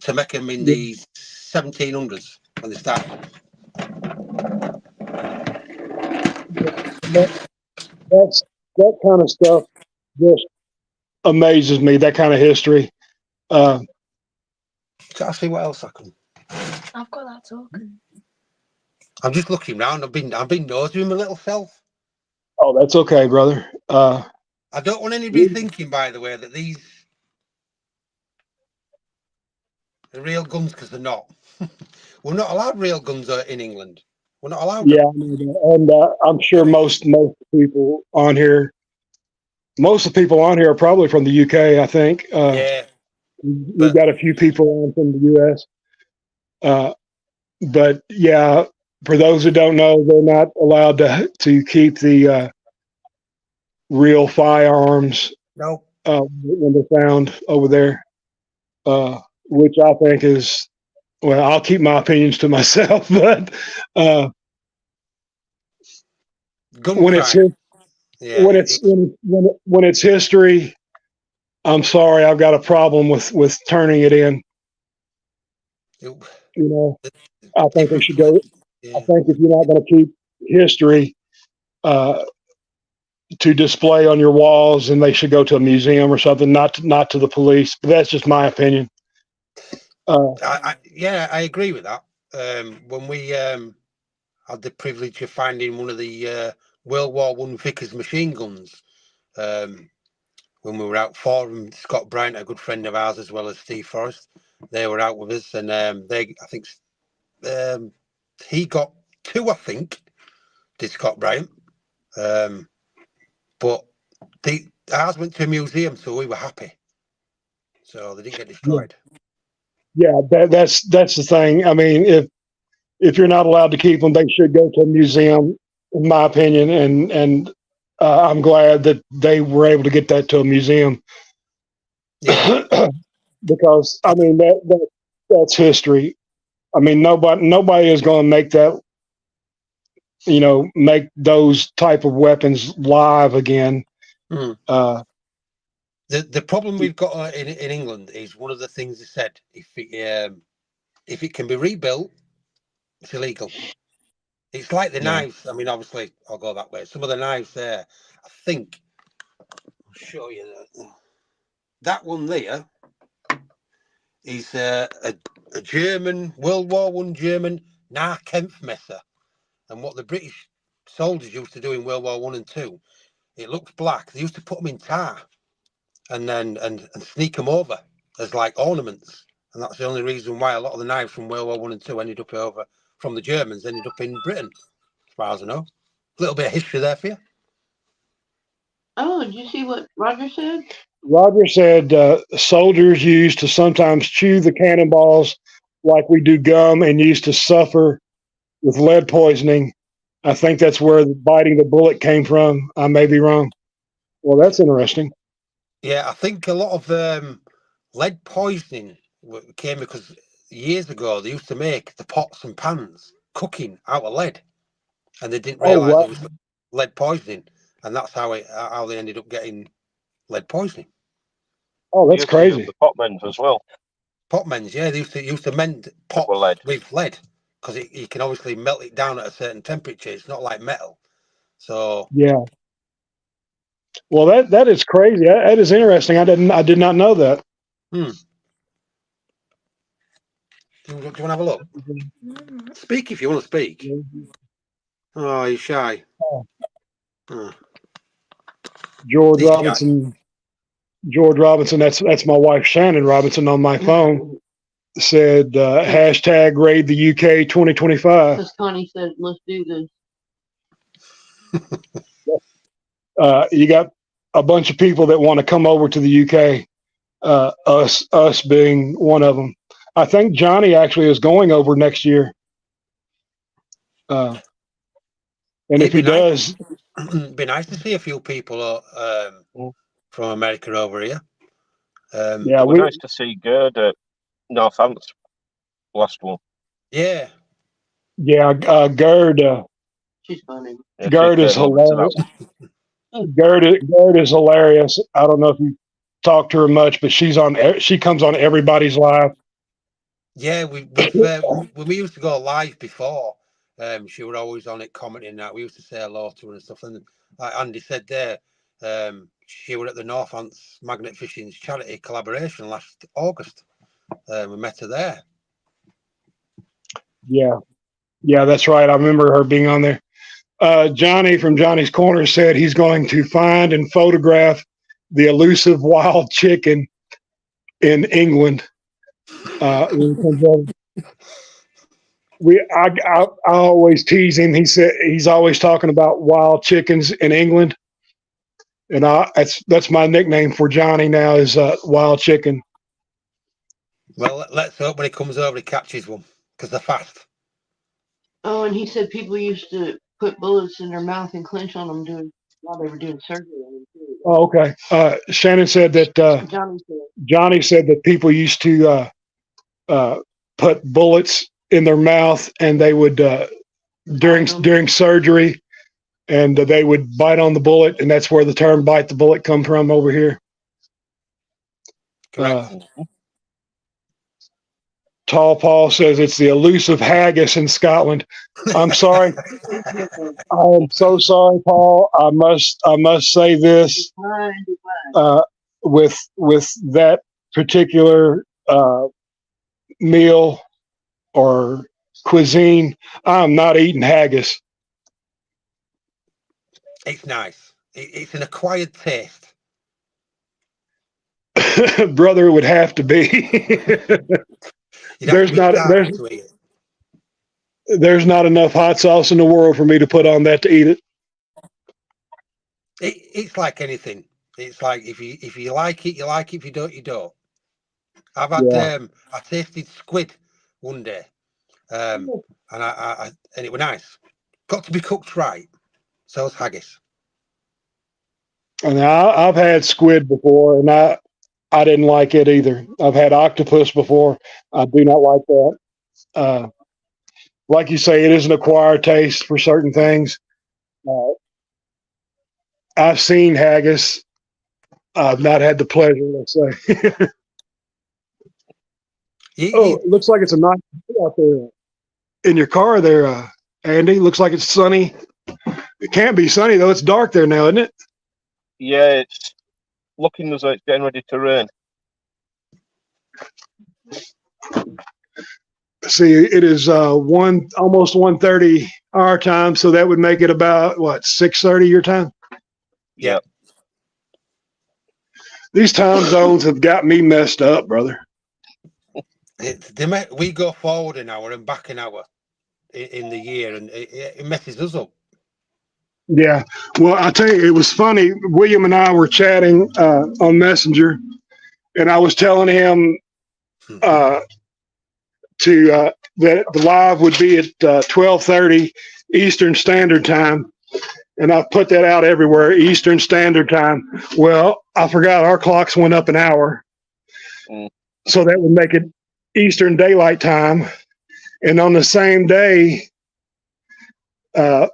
to make them in the 1700s when they started. That kind of stuff just amazes me. That kind of history. Can I see what else I can? I've got that token. I'm just looking round. I've been nosy with my little self. Oh, that's okay, brother. I don't want anybody thinking, by the way, that these The real guns, because they're not. We're not allowed real guns in England. We're not allowed. Yeah, and I'm sure most people on here, most of the people on here are probably from the UK. I think. Yeah. We've got a few people on from the US. But yeah, for those who don't know, they're not allowed to keep the real firearms. No. When they're found over there, which I think is, well, I'll keep my opinions to myself, but when it's history, I'm sorry, I've got a problem with turning it in. You know, I think they should go. Yeah. I think if you're not going to keep history to display on your walls, and they should go to a museum or something, not to the police. But that's just my opinion. I agree with that. When we had the privilege of finding one of the World War I Vickers machine guns, when we were out for them, Scott Bryant, a good friend of ours, as well as Steve Forrest, they were out with us, and he got 2, I think, did Scott Bryant. But ours went to a museum, so we were happy. So they didn't get destroyed. Yeah, that's the thing. I mean, if you're not allowed to keep them, they should go to a museum, in my opinion. And I'm glad that they were able to get that to a museum. Yeah. Because I mean that's history. I mean nobody is going to make that. Make those type of weapons live again. The problem we've got in England is one of the things they said, if it can be rebuilt, it's illegal. It's like the knives. I mean, obviously, I'll go that way. Some of the knives there, I think, I'll show you that one there is a German, World War I German Nahkämpfmesser. And what the British soldiers used to do in World War I and II, it looks black. They used to put them in tar and then and sneak them over as like ornaments. And that's the only reason why a lot of the knives from World War I and II ended up from the Germans, ended up in Britain, as far as I know. A little bit of history there for you. Oh, did you see what Roger said? Roger said soldiers used to sometimes chew the cannonballs like we do gum, and used to suffer with lead poisoning. I think that's where biting the bullet came from. I may be wrong. Well, that's interesting. Yeah, I think a lot of lead poisoning came because years ago they used to make the pots and pans cooking out of lead, and they didn't realise it was lead poisoning, and that's how they ended up getting lead poisoning. Oh, that's crazy. The potmens as well. Potmens, yeah, they used to mend pots with lead. Because you can obviously melt it down at a certain temperature. It's not like metal. So yeah. Well, that is crazy. That is interesting. I did not know that. Do you want to have a look? Speak if you want to speak. Oh, you're shy. George Robinson. That's my wife Shannon Robinson on my phone. Said hashtag raid the UK 2025. Because Connie said, let's do this. You got a bunch of people that want to come over to the UK, us being one of them. I think Johnny actually is going over next year. And if he does... It'd be nice to see a few people from America over here. It would be nice to see Gerd at Northampton. Last one. Yeah. Gerd. She's funny. Gerd is hilarious. Gerd is hilarious. I don't know if you talk to her much, but she comes on everybody's live. Yeah, when we used to go live before, she was always on it commenting that. We used to say hello to her and stuff. And like Andy said there, she was at the Northants Magnet Fishing's charity collaboration last August. We met her there. Yeah, that's right. I remember her being on there. Johnny from Johnny's Corner said he's going to find and photograph the elusive wild chicken in England. When it comes over. I always tease him. He said he's always talking about wild chickens in England, and that's my nickname for Johnny now is Wild Chicken. Well, let's hope when he comes over he catches one because they're fast. Oh, and he said people used to put bullets in their mouth and clench on them while they were doing surgery on them too. Oh, okay. Shannon said that Johnny said that people used to put bullets in their mouth, and they would during surgery, and they would bite on the bullet, and that's where the term "bite the bullet" come from over here. Tall Paul says it's the elusive haggis in Scotland. I'm sorry. I am so sorry, Paul. I must say this with that particular meal or cuisine. I'm not eating haggis. It's nice. It's an acquired taste. Brother, it would have to be. There's not enough hot sauce in the world for me to put on that to eat it. It's like anything. It's like if you like it, you like it. If you don't, you don't. I've had I tasted squid one day, and and it was nice. Got to be cooked right. So is haggis. And I've had squid before, and I didn't like it either. I've had octopus before. I do not like that. Like you say, it is an acquired taste for certain things. I've seen haggis. I've not had the pleasure, let's say. It looks like it's a nice day out there in your car there, Andy. Looks like it's sunny. It can't be sunny, though. It's dark there now, isn't it? Yeah, it's looking as though it's getting ready to rain. See, it is almost 1:30 our time, so that would make it about what 6:30 your time. Yeah. These time zones have got me messed up, brother. We go forward an hour and back an hour in the year, and it messes us up. Yeah. Well, I tell you, it was funny. William and I were chatting on Messenger, and I was telling him that the live would be at 12:30 Eastern Standard Time, and I put that out everywhere, Eastern Standard Time. Well, I forgot our clocks went up an hour, so that would make it Eastern Daylight Time. And on the same day, a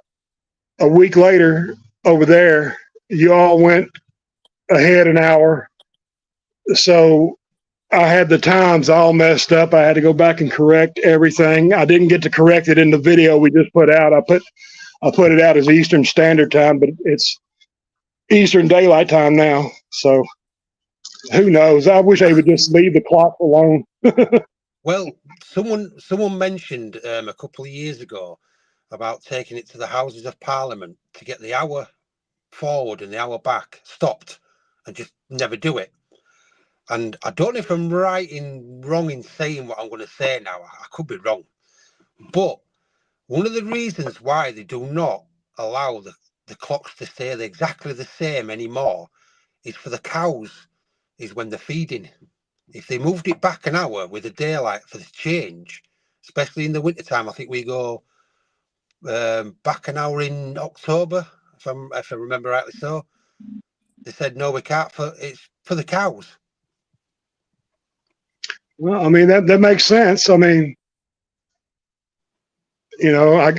week later over there, you all went ahead an hour. So I had the times all messed up. I had to go back and correct everything. I didn't get to correct it in the video we just put out. I put it out as Eastern Standard Time, but it's Eastern Daylight Time now. So who knows? I wish they would just leave the clock alone. Well, someone mentioned a couple of years ago about taking it to the Houses of Parliament to get the hour forward and the hour back stopped and just never do it. And I don't know if I'm wrong in saying what I'm going to say now. I could be wrong. But one of the reasons why they do not allow the clocks to stay exactly the same anymore is for the cows, is when they're feeding. If they moved it back an hour with the daylight for the change, especially in the wintertime, I think we go back an hour in October, if I remember rightly so. They said, no, we can't, it's for the cows. Well, I mean, that makes sense. I mean, you know,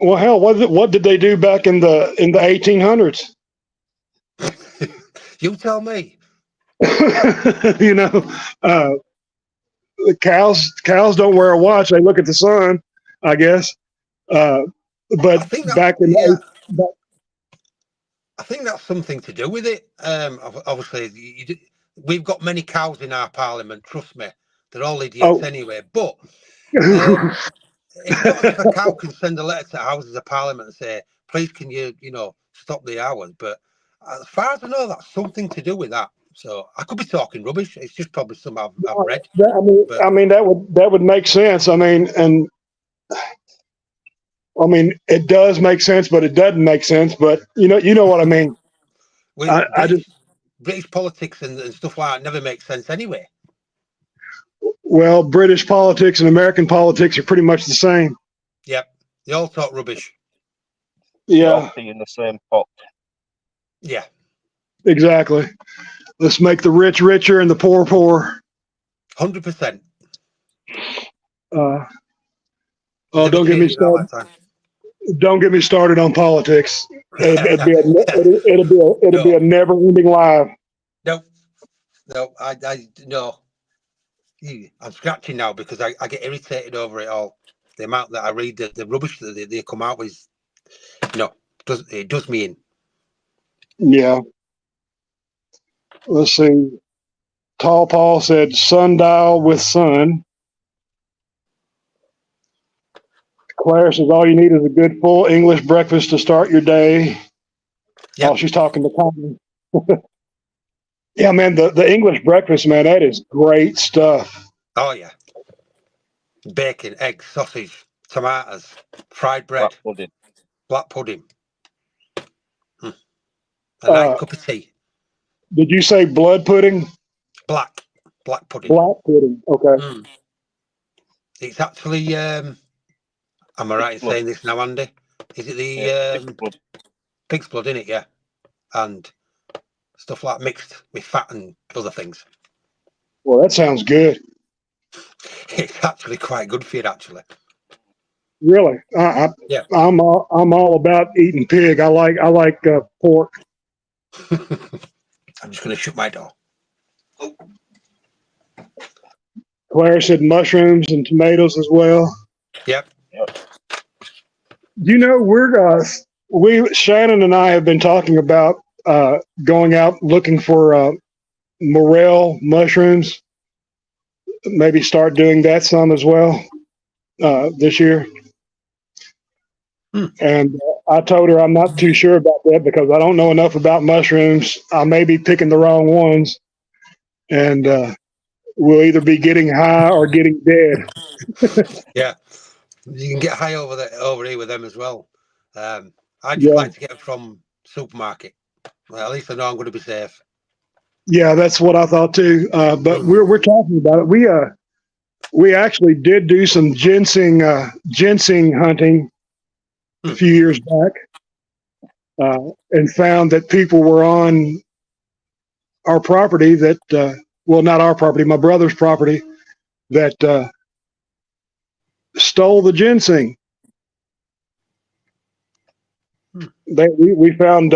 well, hell, what did they do back in the 1800s? You tell me. You know, the cows don't wear a watch. They look at the sun, I guess. But back in I think that's something to do with it. Obviously, we've got many cows in our parliament. Trust me, they're all idiots anyway. But if a cow can send a letter to the Houses of Parliament and say, "Please, can you stop the hours?" But as far as I know, that's something to do with that. So I could be talking rubbish. It's just probably some I've read. I mean that would make sense. I mean, it does make sense, but it doesn't make sense. But you know what I mean. British politics and stuff like that never makes sense anyway. Well, British politics and American politics are pretty much the same. Yep, they all talk rubbish. Yeah, all in the same pot. Yeah, exactly. Let's make the rich richer and the poor poor. 100%. Don't get me started. Don't get me started on politics. It'd be a never-ending live. No, no. I'm scratching now because I get irritated over it all. The amount that I read, the rubbish that they come out with, it does me in. Yeah. Let's see. Tall Paul said sundial with sun. Claire says all you need is a good full English breakfast to start your day. Yep. Oh, she's talking to Connie. Yeah, man, the English breakfast, man, that is great stuff. Oh yeah. Bacon, eggs, sausage, tomatoes, fried bread, black pudding. A nice cup of tea. Did you say blood pudding? Black pudding. Black pudding. Okay. It's actually am I right in saying this now, Andy? Is it the pig's blood in it? Yeah, and stuff like mixed with fat and other things. Well, that sounds good. It's actually quite good for you, actually. Really? Yeah. I'm all about eating pig. I like pork. I'm just going to shut my door. Claire said mushrooms and tomatoes as well. Yep. You know, Shannon and I have been talking about going out looking for morel mushrooms. Maybe start doing that some as well this year. And I told her I'm not too sure about that because I don't know enough about mushrooms. I may be picking the wrong ones, and we'll either be getting high or getting dead. Yeah, you can get high over here with them as well. I just like to get them from supermarket. Well, at least I know I'm going to be safe. Yeah, that's what I thought too. But we're talking about it. We actually did do some ginseng hunting a few years back, and found that people were on our property that, well, not our property, my brother's property, that stole the ginseng. We found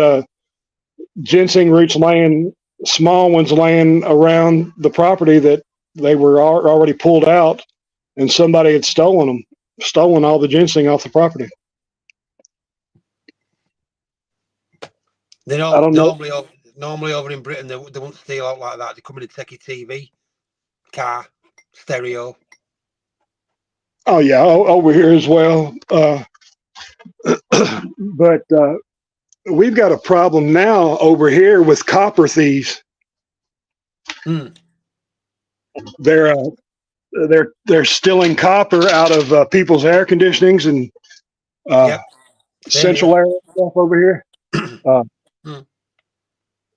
ginseng roots laying, small ones laying around the property that they were already pulled out, and somebody had stolen all the ginseng off the property. They know, normally over in Britain, they won't steal out like that. They come in and take your TV, car, stereo. Oh yeah, over here as well. But we've got a problem now over here with copper thieves. They're stealing copper out of people's air conditionings and central area stuff over here.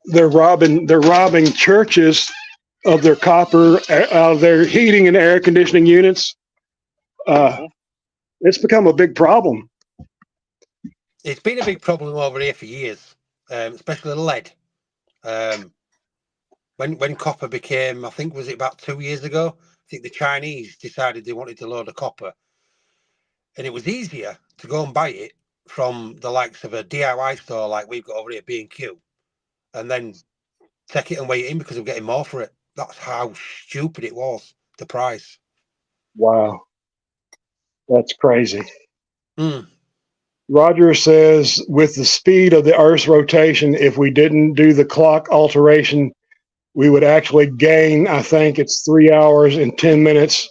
They're robbing churches of their copper, out of their heating and air conditioning units. It's become a big problem. It's been a big problem over here for years, especially lead. When copper became, I think, was it about 2 years ago? I think the Chinese decided they wanted to load of copper, and it was easier to go and buy it from the likes of a DIY store like we've got over here, B&Q, and then take it and weigh it in because I'm getting more for it. That's how stupid it was, the price. Wow. That's crazy. Roger says, with the speed of the Earth's rotation, if we didn't do the clock alteration, we would actually gain, I think it's 3 hours and 10 minutes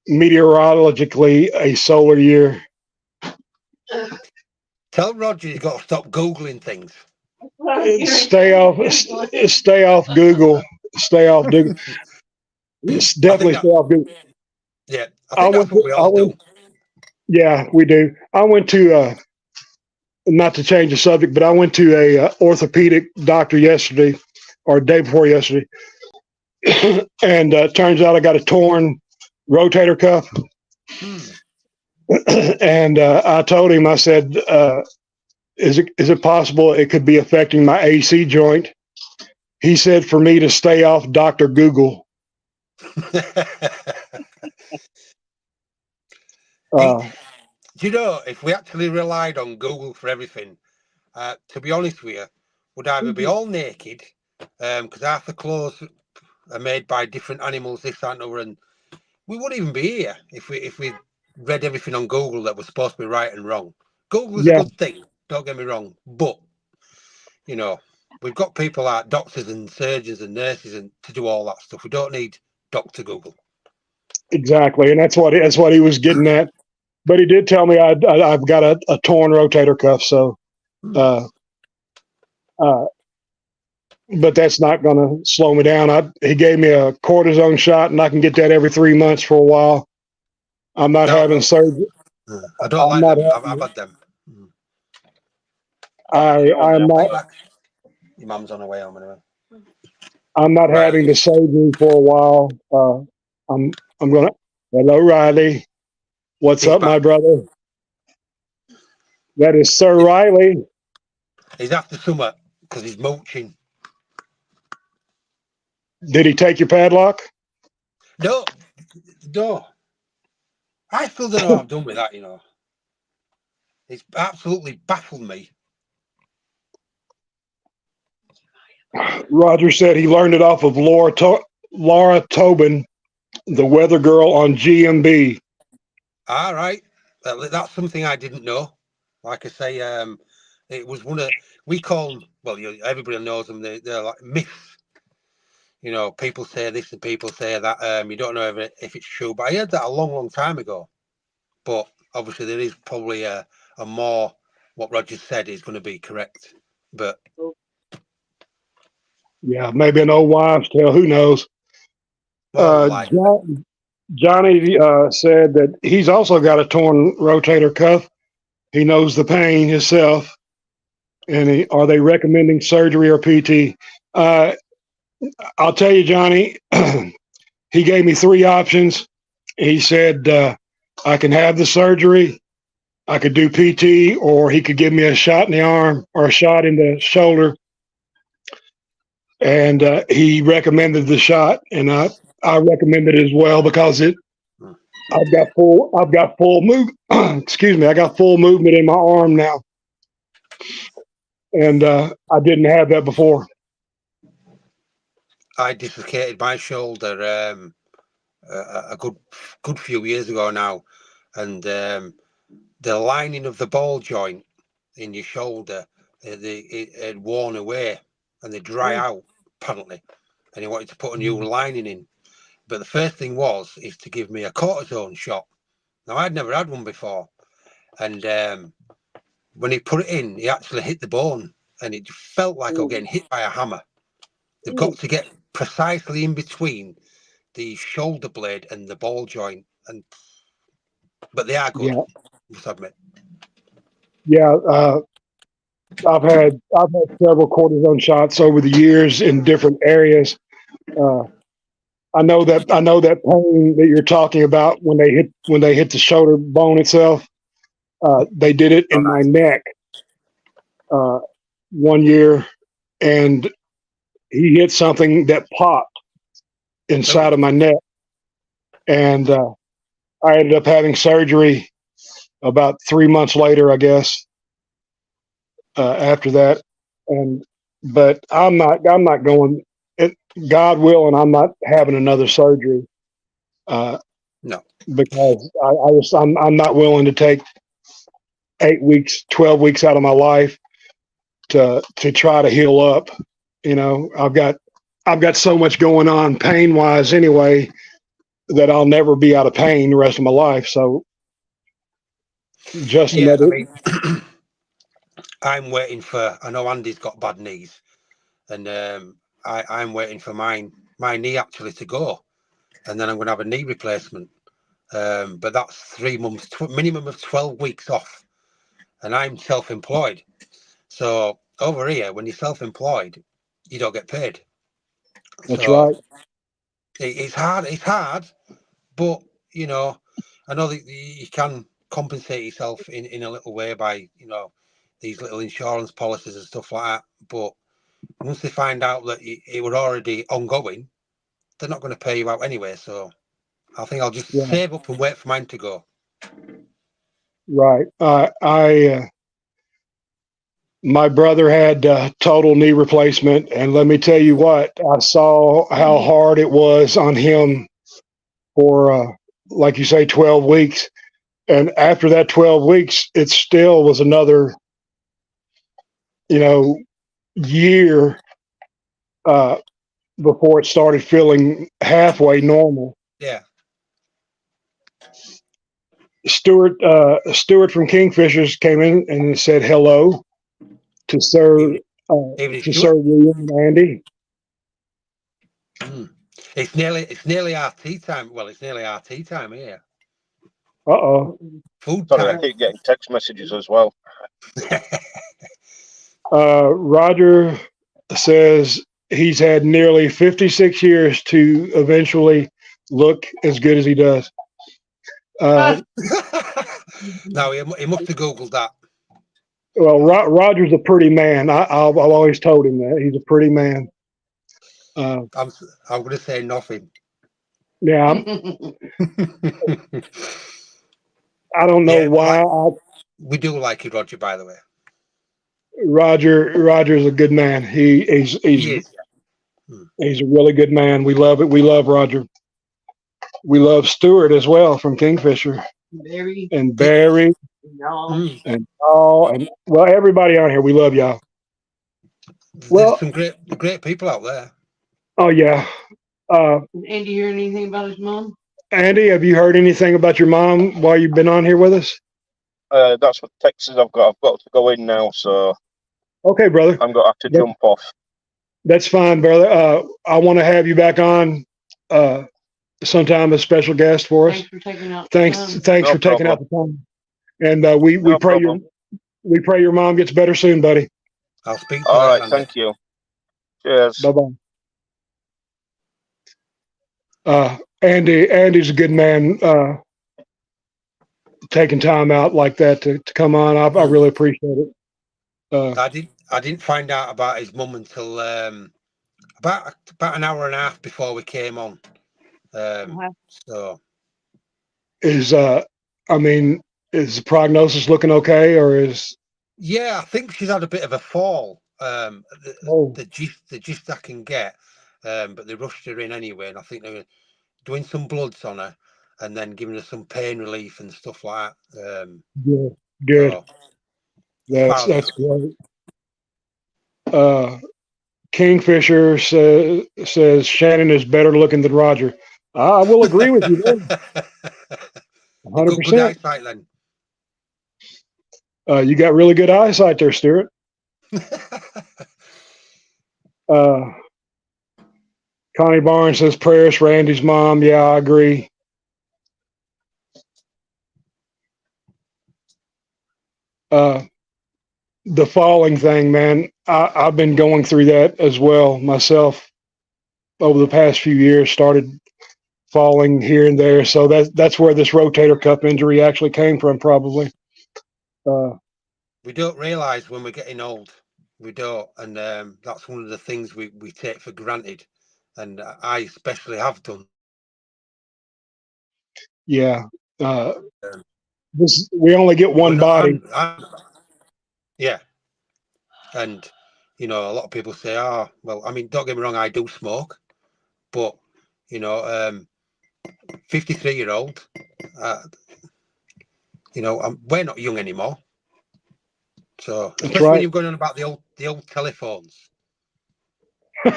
meteorologically a solar year. Tell Roger he's got to stop Googling things. stay off Google. Stay off Google. Definitely stay off Google. Yeah, I think that's what we all do. Yeah, we do. I went to not to change the subject, but I went to a orthopedic doctor yesterday or day before yesterday, and turns out I got a torn rotator cuff. And I told him, I said, is it possible it could be affecting my AC joint? He said for me to stay off Dr. Google. Do you know, if we actually relied on Google for everything, to be honest with you, would either be all naked, because half the clothes are made by different animals, this, that, and other, and we wouldn't even be here if we read everything on Google that was supposed to be right and wrong. Google is a good thing, don't get me wrong, but you know, we've got people like doctors and surgeons and nurses and to do all that stuff. We don't need Dr. Google. Exactly, and that's what he was getting at. But he did tell me I've got a torn rotator cuff, so but that's not going to slow me down. He gave me a cortisone shot, and I can get that every 3 months for a while. I'm not having surgery. I don't like them. I've had them. I'm not. Your mum's on her way home anyway. I'm not having the surgery for a while. I'm gonna. Hello, Riley. What's up, my brother? That is Sir Riley. He's after summer because he's mooching. Did he take your padlock? No. I still don't know what I've done with that, you know. It's absolutely baffled me. Roger said he learned it off of Laura Tobin, the weather girl on GMB. All right. That's something I didn't know. Like I say, it was one of, we call them, well, everybody knows them, they're like myths. You know, people say this and people say that. You don't know if it's true, but I heard that a long, long time ago. But obviously there is probably a more, what Roger said is going to be correct. But yeah, maybe an old wives' tale, who knows? Johnny said that he's also got a torn rotator cuff. He knows the pain himself. And are they recommending surgery or PT? I'll tell you, Johnny, he gave me 3 options. He said I can have the surgery, I could do PT, or he could give me a shot in the arm or a shot in the shoulder. And he recommended the shot, and I recommended it as well because I've got full move. Excuse me, I got full movement in my arm now, and I didn't have that before. I dislocated my shoulder a good few years ago now, and the lining of the ball joint in your shoulder, it had worn away and they dry out apparently, and he wanted to put a new lining in. But the first thing is to give me a cortisone shot. Now I'd never had one before, and when he put it in, he actually hit the bone, and it felt like I was getting hit by a hammer. They've got to get precisely in between the shoulder blade and the ball joint, but they are good. Yeah. Must admit. Yeah, I've had several cortisone shots over the years in different areas. I know that pain that you're talking about when they hit the shoulder bone itself. They did it in my neck one year, and he hit something that popped inside of my neck, and I ended up having surgery about 3 months later, I guess. After that, but I'm not going. God willing, I'm not having another surgery. No, because I'm not willing to take 8 weeks, 12 weeks out of my life to try to heal up. You know, I've got so much going on pain wise anyway that I'll never be out of pain the rest of my life. So just another. I'm waiting for. I know Andy's got bad knees, and I'm waiting for my knee actually to go, and then I'm going to have a knee replacement. But that's 3 months, minimum of 12 weeks off, and I'm self-employed. So over here, when you're self-employed, you don't get paid. That's right. It's hard, but you know, I know that you can compensate yourself in a little way by, you know, these little insurance policies and stuff like that. But once they find out that it were already ongoing, they're not going to pay you out anyway. So I think I'll just save up and wait for mine to go. Right. My brother had total knee replacement, and let me tell you what, I saw how hard it was on him for, like you say, 12 weeks. And after that 12 weeks, it still was another, year before it started feeling halfway normal. Yeah. Stuart from Kingfishers came in and said hello to Sir William and Andy. It's nearly our tea time. Well, it's nearly our tea time here. Food Sorry, time. I keep getting text messages as well. Roger says he's had nearly 56 years to eventually look as good as he does. No, he must have Googled that. Well, Roger's a pretty man. I've always told him that he's a pretty man. I'm going to say nothing. Yeah, I don't know why. We do like you, Roger. By the way, Roger's a good man. He's a really good man. We love it. We love Roger. We love Stuart as well from Kingfisher. Barry. And Barry. And all, and well, everybody on here, we love y'all. There's some great people out there. Oh yeah. Andy, hear anything about his mom? Andy, have you heard anything about your mom while you've been on here with us? That's what texts I've got. I've got to go in now, so okay, brother. I'm gonna have to jump off. That's fine, brother. I want to have you back on sometime as special guest for us. Thanks for taking out. Thanks for taking out the time. And we pray your mom gets better soon, buddy. I'll speak to All you. right, thank you. Cheers. Bye-bye. Andy's a good man, taking time out like that to come on. I really appreciate it. I didn't find out about his mum until about an hour and a half before we came on. So is the prognosis looking okay, or is? Yeah, I think she's had a bit of a fall. The gist I can get, but they rushed her in anyway, and I think they're doing some bloods on her and then giving her some pain relief and stuff like that. Good. So, that's great. Kingfisher says Shannon is better looking than Roger. I will agree with you there. 100%. Good eyesight then. You got really good eyesight there, Stuart. Connie Barnes says prayers for Andy's mom. Yeah, I agree. The falling thing, man, I've been going through that as well myself over the past few years. Started falling here and there, so that's where this rotator cuff injury actually came from, probably. We don't realize when we're getting old. We don't, and that's one of the things we take for granted, and I especially have done. Yeah, we only get one body. Yeah, and a lot of people say, "Oh, well, I mean, don't get me wrong, I do smoke, but 53-year-old, we're not young anymore." So, especially when you're going on about the old telephones. Do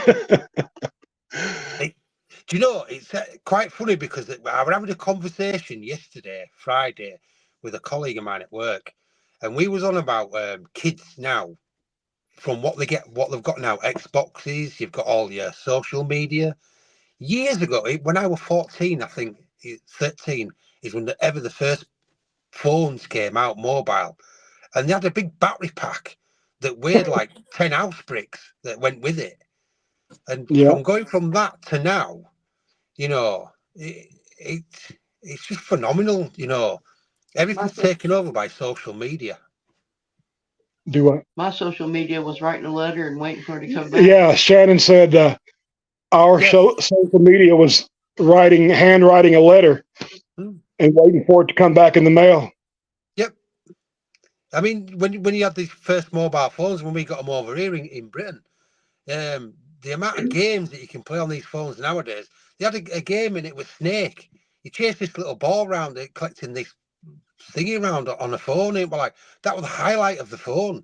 you know, it's quite funny because I was having a conversation yesterday, Friday, with a colleague of mine at work, and we was on about kids now, from what they've got now, Xboxes, you've got all your social media. Years ago, when I was 14, I think 13 is when the first phones came out, mobile, and they had a big battery pack that weighed like 10 house bricks that went with it. And from going from that to now, it's just phenomenal. Everything's taken over by social media. Do what? My social media was writing a letter and waiting for it to come back. Yeah, Shannon said our social media was handwriting a letter and waiting for it to come back in the mail. Yep. I mean, when you had these first mobile phones, when we got them over here in Britain, the amount of games that you can play on these phones nowadays, they had a game in it with Snake. You chase this little ball around it, collecting this thingy around on a phone. And like, that was the highlight of the phone.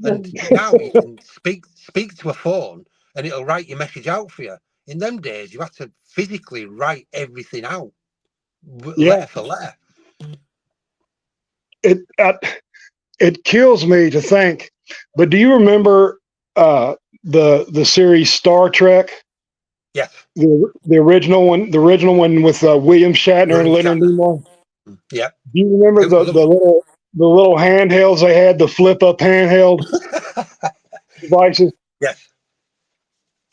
And now you can speak to a phone and it'll write your message out for you. In them days, you had to physically write everything out, letter for letter. It kills me to think, but do you remember the series Star Trek? Yes. The original one with William Shatner and Leonard Nimoy. Yeah. Do you remember the little handhelds they had, the flip up handheld devices? Yes.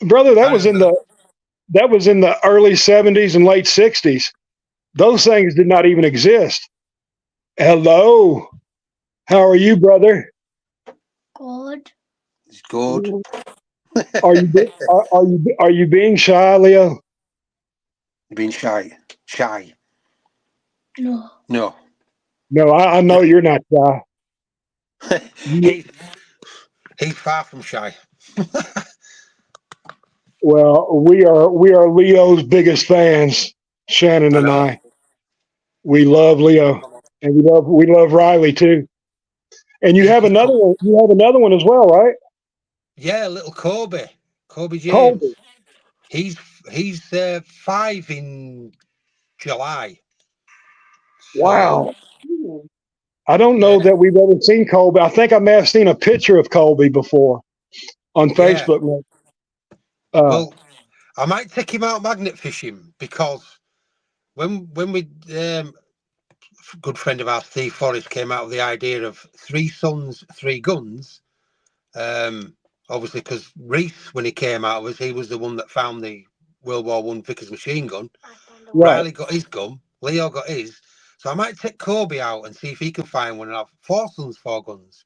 Brother, that was in the early 70s and late 60s. Those things did not even exist. Hello. How are you, brother? Good. It's good. Are you being shy, Leo? You're being shy. Shy. No. No. No, I know you're not shy. He's far from shy. Well, we are Leo's biggest fans, Shannon and I. We love Leo, and we love Riley too. And you have another one. You have another one as well, right? Yeah, little Kobe James. Colby. He's 5 in July. So, wow. I don't know that we've ever seen Colby. I think I may have seen a picture of Colby before on Facebook. Well, I might take him out magnet fishing, because when we good friend of ours, Steve Forrest, came out with the idea of 3 sons, 3 guns. Obviously, because Reese, when he came out, he was the one that found the World War I Vickers machine gun. Right. Riley got his gun. Leo got his. So I might take Kobe out and see if he can find one and have 4 sons, 4 guns.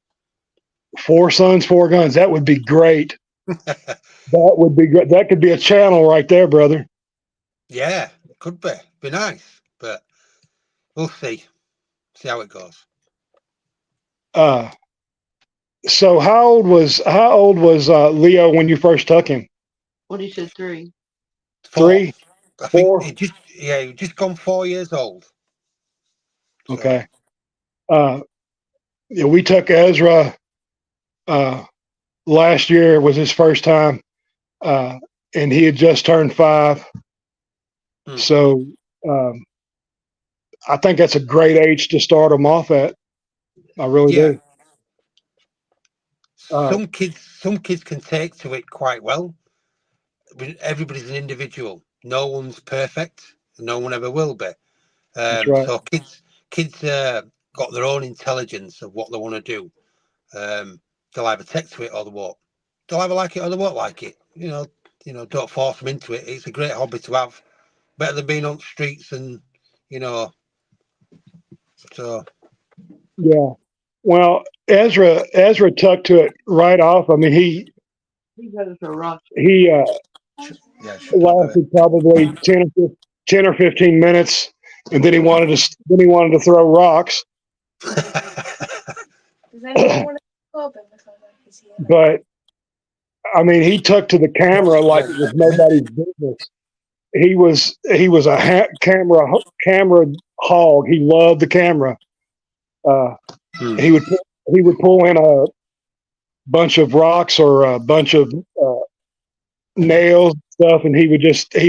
4 sons, 4 guns. That would be great. That would be good. That could be a channel right there, brother. Yeah, it could be. Be nice, but we'll see. See how it goes. So how old was Leo when you first took him? What he said, 3. 3? I 4? think he just gone 4 years old. So. Okay. Yeah, we took Ezra last year was his first time, and he had just turned 5. So I think that's a great age to start him off at. I really do. Some kids can take to it quite well. Everybody's an individual. No one's perfect. No one ever will be. That's right. So kids got their own intelligence of what they want to do. They'll either take to it or they won't. They'll either like it or they won't like it. Don't force them into it. It's a great hobby to have. Better than being on the streets and, so. Yeah. Well, Ezra took to it right off. I mean, he lasted probably 10 or 15 minutes, and then he wanted to throw rocks. Does anyone want to open this? But I mean, he took to the camera like it was nobody's business. He was a camera hog. He loved the camera. He would pull in a bunch of rocks or a bunch of nails and stuff, and he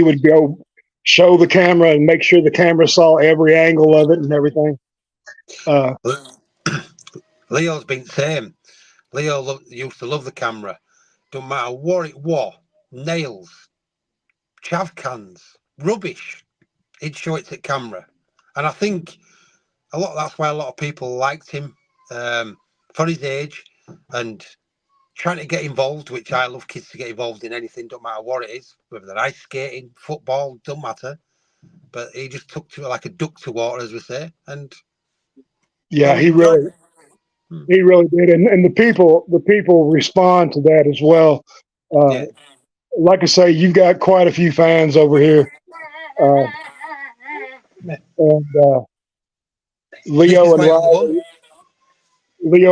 would go show the camera and make sure the camera saw every angle of it and everything. Leo's been the same. Leo used to love the camera. Don't matter what it was, nails, chav cans, rubbish. He'd show it to camera, and I think that's why a lot of people liked him for his age and trying to get involved, which I love kids to get involved in anything, don't matter what it is, whether they're ice skating, football, don't matter. But he just took to it like a duck to water, as we say, and yeah, he really did, and the people respond to that as well. Yeah. Like I say, you've got quite a few fans over here, and Leo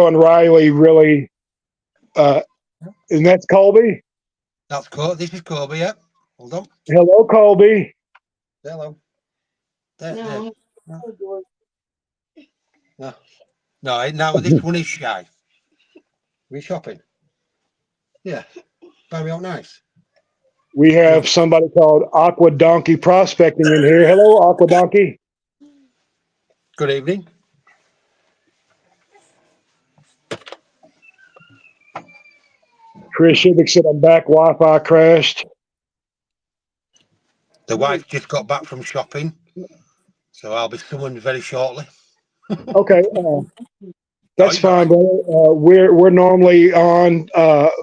and Riley really, and that's Colby. That's cool. This is Colby. Yeah. Hold on. Hello, Colby. Hello. There. No. No. Now this one is shy. We shopping? Yeah. Buy me out nice. We have somebody called Aqua Donkey Prospecting in here. Hello, Aqua Donkey. Good evening. Chris Shivik said, I'm back. Wi-Fi crashed. The wife just got back from shopping, so I'll be summoned very shortly. Okay. That's fine, brother. We're normally on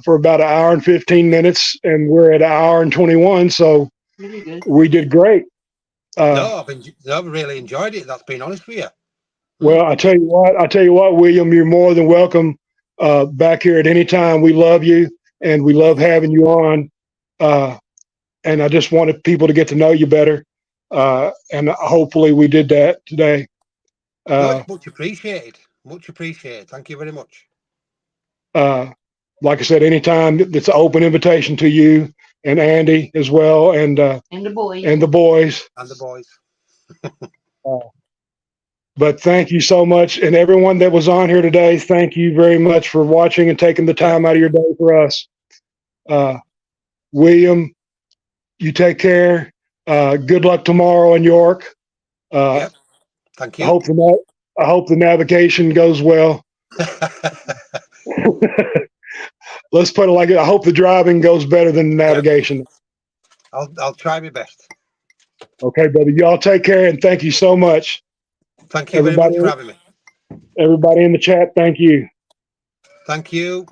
for about an hour and 15 minutes, and we're at an hour and 21, so we did great. No, I've really enjoyed it. That's being honest with you. Well, I tell you what, William, you're more than welcome back here at any time. We love you, and we love having you on. And I just wanted people to get to know you better, and hopefully we did that today. Much appreciated. Much appreciated. Thank you very much. Like I said, anytime it's an open invitation to you and Andy as well, and the boys. And the boys. But thank you so much, and everyone that was on here today, thank you very much for watching and taking the time out of your day for us. William, you take care. Good luck tomorrow in York. Yep. Thank you. I hope the navigation goes well. Let's put it like it. I hope the driving goes better than the navigation. I'll try my best. Okay, brother. Y'all take care, and thank you so much. Thank you very much for having me. Everybody in the chat, thank you. Thank you.